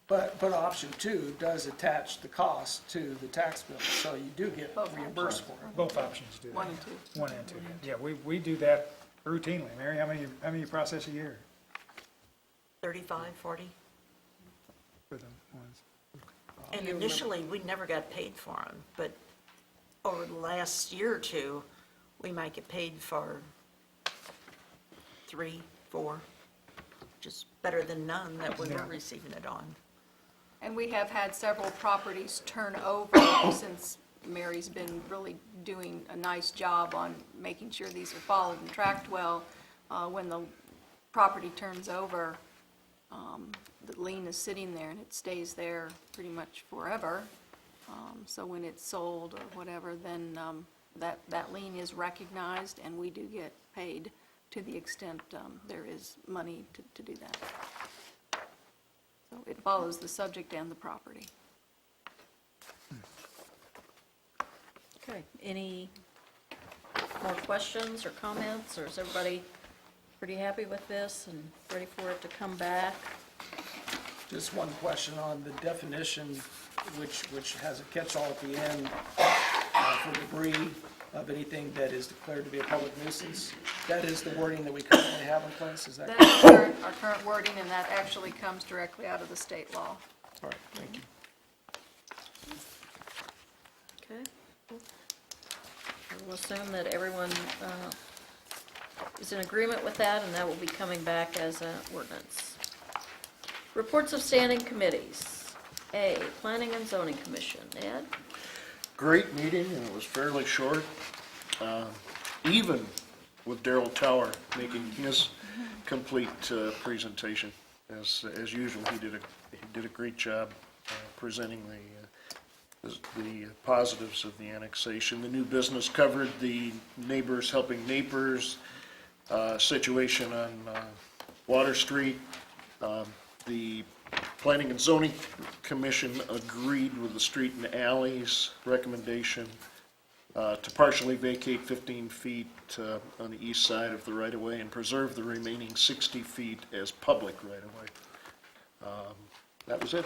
But option 2 does attach the cost to the tax bill, so you do get reimbursed for it. Both options do that. 1 and 2. 1 and 2. Yeah, we do that routinely. Mary, how many you process a year 35, 40. for them ones? And initially, we never got paid for them, but over the last year or two, we might get paid for 3, 4, just better than none that we were receiving it on. And we have had several properties turn over since Mary's been really doing a nice job on making sure these are followed and tracked well. When the property turns over, the lien is sitting there and it stays there pretty much forever. So when it's sold or whatever, then that lien is recognized and we do get paid to the extent there is money to do that. So it follows the subject and the property. Okay, any more questions or comments, or is everybody pretty happy with this and ready for it to come back? Just one question on the definition, which has a catch-all at the end for debris of anything that is declared to be a public nuisance. That is the wording that we currently have in place, is that correct? That is our current wording, and that actually comes directly out of the state law. All right, thank you. Okay. We'll assume that everyone is in agreement with that, and that will be coming back as an ordinance. Reports of standing committees. A, Planning and Zoning Commission. Ed? Great meeting, and it was fairly short, even with Darrell Tower making his complete presentation. As usual, he did a great job presenting the positives of the annexation. The new business covered the neighbors helping neighbors situation on Water Street. The Planning and Zoning Commission agreed with the street and alleys recommendation to partially vacate 15 feet on the east side of the right-of-way and preserve the remaining 60 feet as public right-of-way. That was it.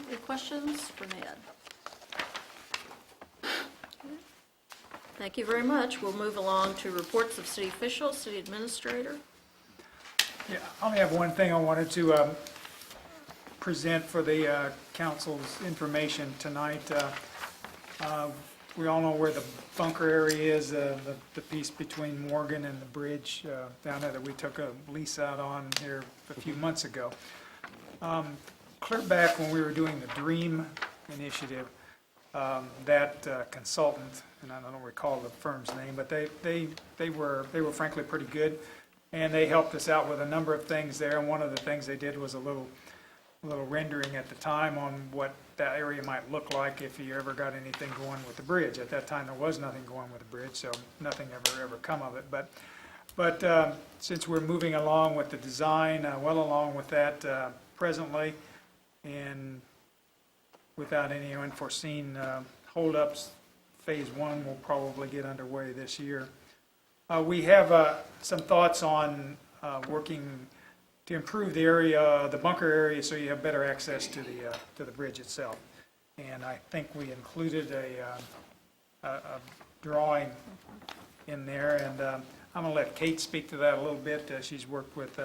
Any questions for Ned? Thank you very much. We'll move along to reports of city officials, city administrator. Yeah, I only have one thing I wanted to present for the council's information tonight. We all know where the bunker area is, the piece between Morgan and the bridge down there that we took a lease out on here a few months ago. Clear back when we were doing the DREAM initiative, that consultant, and I don't recall the firm's name, but they were frankly pretty good, and they helped us out with a number of things there. And one of the things they did was a little rendering at the time on what that area might look like if you ever got anything going with the bridge. At that time, there was nothing going with the bridge, so nothing ever come of it. But since we're moving along with the design, well along with that presently, and without any unforeseen holdups, Phase 1 will probably get underway this year. We have some thoughts on working to improve the area, the bunker area, so you have better access to the bridge itself. And I think we included a drawing in there, and I'm going to let Kate speak to that a little bit. She's worked with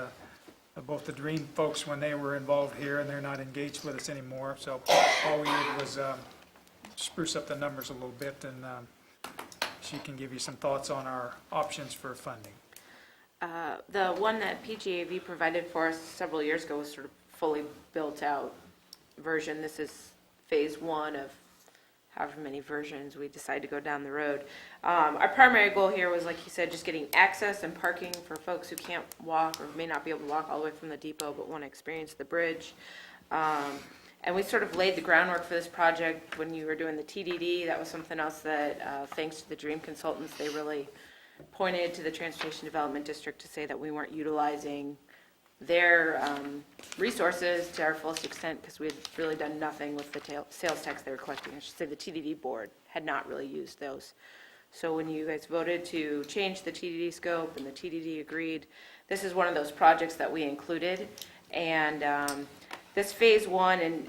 both the DREAM folks when they were involved here, and they're not engaged with us anymore. So all we did was spruce up the numbers a little bit, and she can give you some thoughts on our options for funding. The one that PGAV provided for us several years ago was sort of fully built out version. This is phase 1 of however many versions we decide to go down the road. Our primary goal here was, like you said, just getting access and parking for folks who can't walk or may not be able to walk all the way from the depot but want to experience the bridge. And we sort of laid the groundwork for this project when you were doing the TDD. That was something else that, thanks to the DREAM consultants, they really pointed to the Transportation Development District to say that we weren't utilizing their resources to our fullest extent because we had really done nothing with the sales tax they were collecting. I should say the TDD board had not really used those. So when you guys voted to change the TDD scope and the TDD agreed, this is one of those projects that we included. And this phase 1, and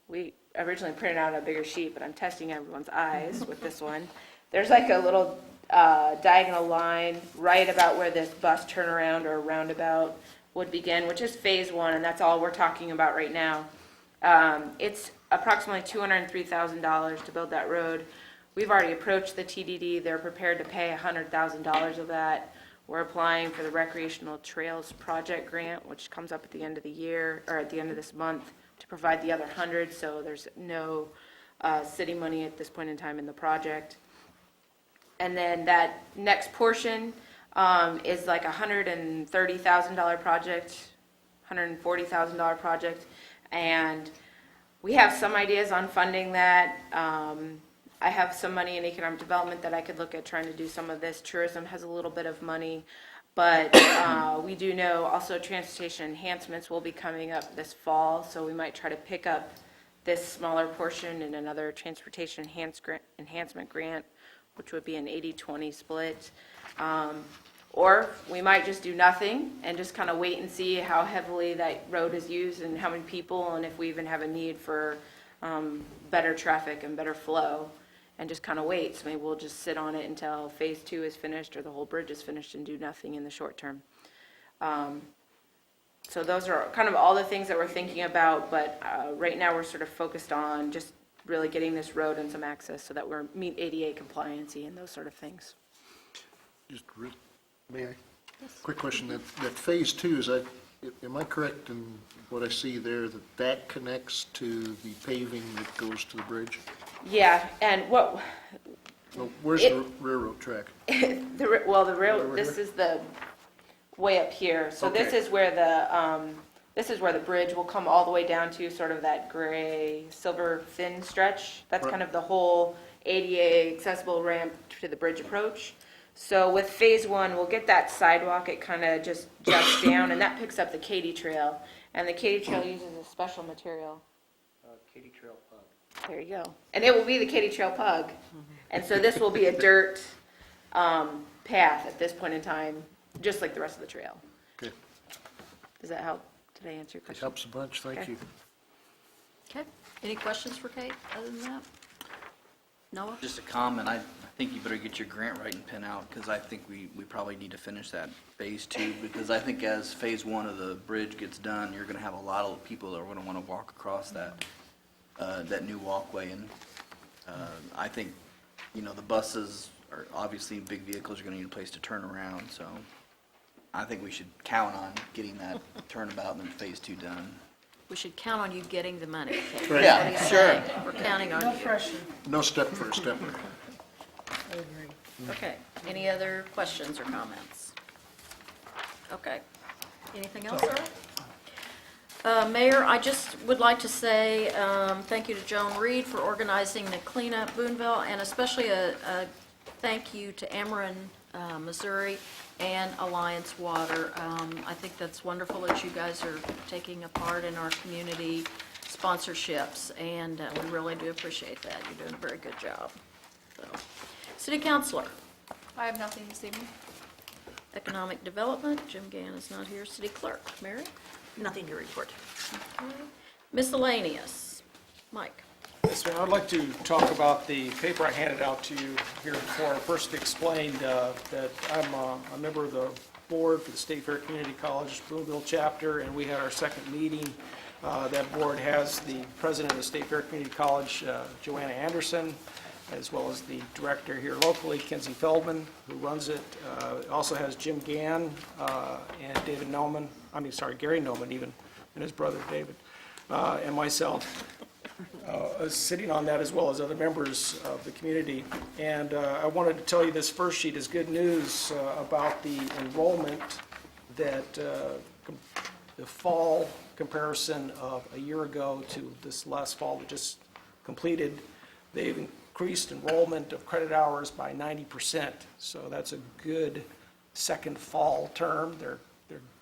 we originally printed out a bigger sheet, but I'm testing everyone's eyes with this one. There's like a little diagonal line right about where this bus turnaround or roundabout would begin, which is phase 1, and that's all we're talking about right now. It's approximately $203,000 to build that road. We've already approached the TDD. They're prepared to pay $100,000 of that. We're applying for the Recreational Trails Project Grant, which comes up at the end of the year, or at the end of this month, to provide the other 100, so there's no city money at this point in time in the project. And then that next portion is like a $130,000 project, $140,000 project, and we have some ideas on funding that. I have some money in economic development that I could look at trying to do some of this. Tourism has a little bit of money, but we do know also transportation enhancements will be coming up this fall, so we might try to pick up this smaller portion in another transportation enhancement grant, which would be an 80-20 split. Or we might just do nothing and just kind of wait and see how heavily that road is used and how many people, and if we even have a need for better traffic and better flow, and just kind of wait. So maybe we'll just sit on it until phase 2 is finished or the whole bridge is finished and do nothing in the short term. So those are kind of all the things that we're thinking about, but right now we're sort of focused on just really getting this road and some access so that we're meet ADA compliancy and those sort of things. Just, may I? Yes. Quick question, that phase 2, is that, am I correct in what I see there, that connects to the paving that goes to the bridge? Yeah, and what... Well, where's the railroad track? The railroad, this is the way up here. So Okay. this is where the bridge will come all the way down to sort of that gray, silver thin stretch. That's Right. kind of the whole ADA accessible ramp to the bridge approach. So with phase 1, we'll get that sidewalk. It kind of just juts down, and that picks up the Katy Trail. And the Katy Trail uses a special material. Katy Trail Pug. There you go. And it will be the Katy Trail Pug. And so this will be a dirt path at this point in time, just like the rest of the trail. Okay. Does that help? Did I answer your It question? helps a bunch, thank Okay. you. Okay, any questions for Kate other than that? Noah? Just a comment, I think you better get your grant writing pen out, because I think we probably need to finish that phase 2, because I think as phase 1 of the bridge gets done, you're gonna have a lot of people that are gonna wanna walk across that, that new walkway, and, I think, you know, the buses are, obviously, big vehicles are gonna need a place to turn around, so I think we should count on getting that turnabout and then phase 2 done. We should count on you getting the money. Right. Yeah, What he's sure. saying. We're counting on No you. pressure. No step for a stepper. I agree. Okay, any other questions or comments? Okay, anything else, sir? Mayor, I just would like to say thank you to Joan Reed for organizing the cleanup Boonville, and especially a thank you to Ameren, Missouri, and Alliance Water. I think that's wonderful that you guys are taking a part in our community sponsorships, and we really do appreciate that. You're doing a very good job. So, City Councilor, I have nothing this evening. Economic Development, Jim Gann is not here. City Clerk, Mary? Nothing to report. Miscellaneous, Mike? Yes, ma'am. I'd like to talk about the paper I handed out to you here before. I first explained that I'm a member of the board for the State Fair Community College Boonville chapter, and we had our second meeting. That board has the president of the State Fair Community College, Joanna Anderson, as well as the director here locally, Kenzie Feldman, who runs it. It also has Jim Gann and David Noman, Gary Noman even, and his brother David, and myself. Sitting on that, as well as other members of the community. And I wanted to tell you this first sheet is good news about the enrollment that the fall comparison of a year ago to this last fall that just completed. They've increased enrollment of credit hours by 90%. So that's a good second fall term. They're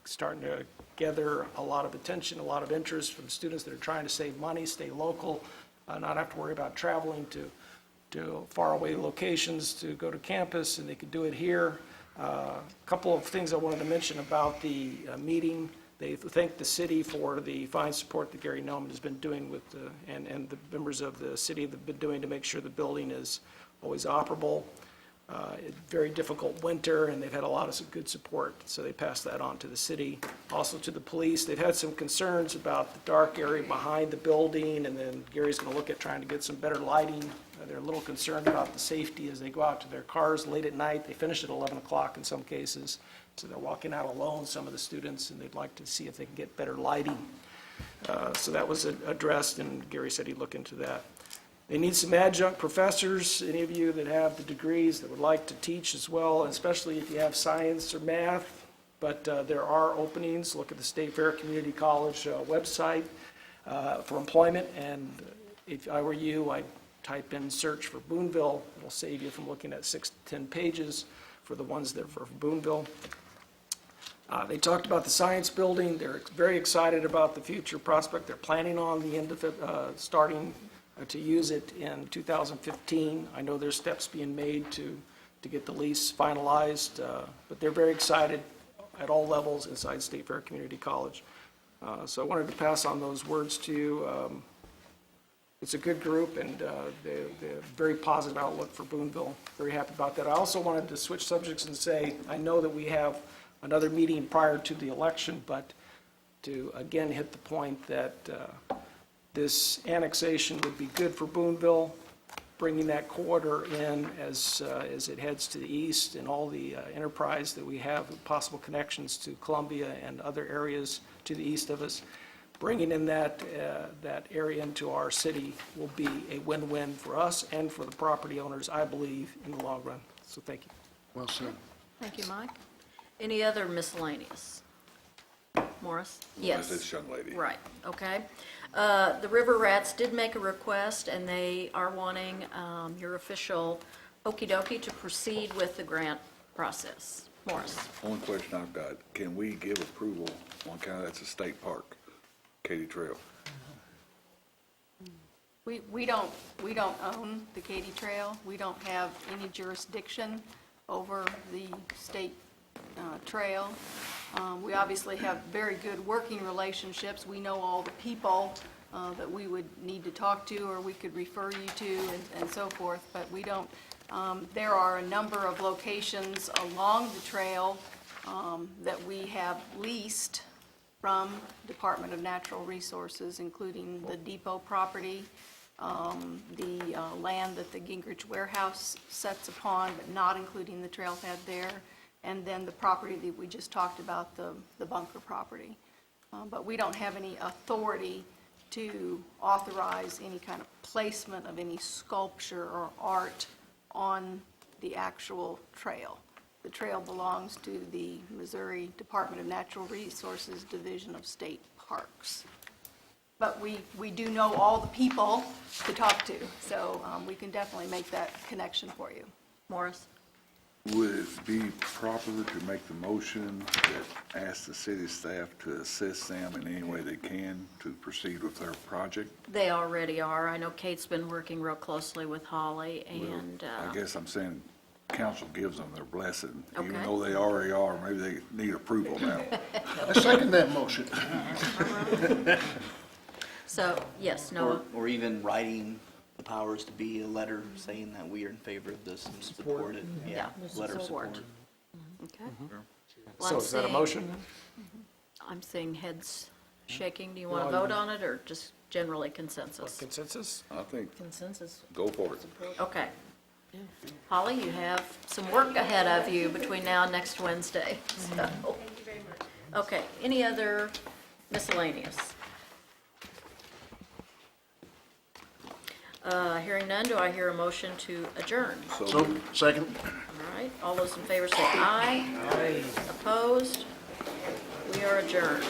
starting to gather a lot of attention, a lot of interest from students that are trying to save money, stay local, not have to worry about traveling to faraway locations to go to campus, and they could do it here. A couple of things I wanted to mention about the meeting. They thank the city for the fine support that Gary Noman has been doing with, and the members of the city have been doing to make sure the building is always operable. Very difficult winter, and they've had a lot of good support, so they passed that on to the city. Also to the police, they've had some concerns about the dark area behind the building, and then Gary's going to look at trying to get some better lighting. They're a little concerned about the safety as they go out to their cars late at night. They finish at 11 o'clock in some cases, so they're walking out alone, some of the students, and they'd like to see if they can get better lighting. So that was addressed, and Gary said he'd look into that. They need some adjunct professors, any of you that have the degrees that would like to teach as well, especially if you have science or math. But there are openings. Look at the State Fair Community College website for employment. And if I were you, I'd type in search for Boonville. It'll save you from looking at 6 to 10 pages for the ones that are for Boonville. They talked about the science building. They're very excited about the future prospect. They're planning on the end of it, starting to use it in 2015. I know there's steps being made to get the lease finalized, but they're very excited at all levels inside State Fair Community College. So I wanted to pass on those words to you. It's a good group, and they're very positive outlook for Boonville. Very happy about that. I also wanted to switch subjects and say, I know that we have another meeting prior to the election, but to again hit the point that this annexation would be good for Boonville, bringing that corridor in as it heads to the east, and all the enterprise that we have, possible connections to Columbia and other areas to the east of us. Bringing in that area into our city will be a win-win for us and for the property owners, I believe, in the long run. So thank you. Well said. Thank you, Mike. Any other miscellaneous? Morris? Yes. This young lady. Right, okay. The River Rats did make a request, and they are wanting your official okey-dokey to proceed with the grant process. Morris? Only question I've got, can we give approval on kind of, that's a state park, Katy Trail? We don't own the Katy Trail. We don't have any jurisdiction over the state trail. We obviously have very good working relationships. We know all the people that we would need to talk to or we could refer you to and so forth, but we don't There are a number of locations along the trail that we have leased from Department of Natural Resources, including the depot property, the land that the Gingrich Warehouse sets upon, but not including the trailhead there, and then the property that we just talked about, the bunker property. But we don't have any authority to authorize any kind of placement of any sculpture or art on the actual trail. The trail belongs to the Missouri Department of Natural Resources Division of State Parks. But we do know all the people to talk to, so we can definitely make that connection for you. Morris? Would it be proper to make the motion that asks the city staff to assist them in any way they can to proceed with their project? They already are. I know Kate's been working real closely with Holly, and I guess I'm saying council gives them their blessing, even Okay. though they already are, maybe they need approval now. I second that motion. so, yes, Noah? Or even writing the powers to be a letter saying that we are in favor of this and support it. Yeah, letter of support. Okay. So Well, is that a motion? I'm seeing heads shaking. Do you want to vote on it, or just generally consensus? Consensus? I think, Consensus. go for it. Okay. Holly, you have some work ahead of you between now and next Wednesday. So. Thank you very much. Okay, any other miscellaneous? Hearing none, do I hear a motion to adjourn? So, second. All right, all those in favor say aye. Aye. Opposed? We are adjourned.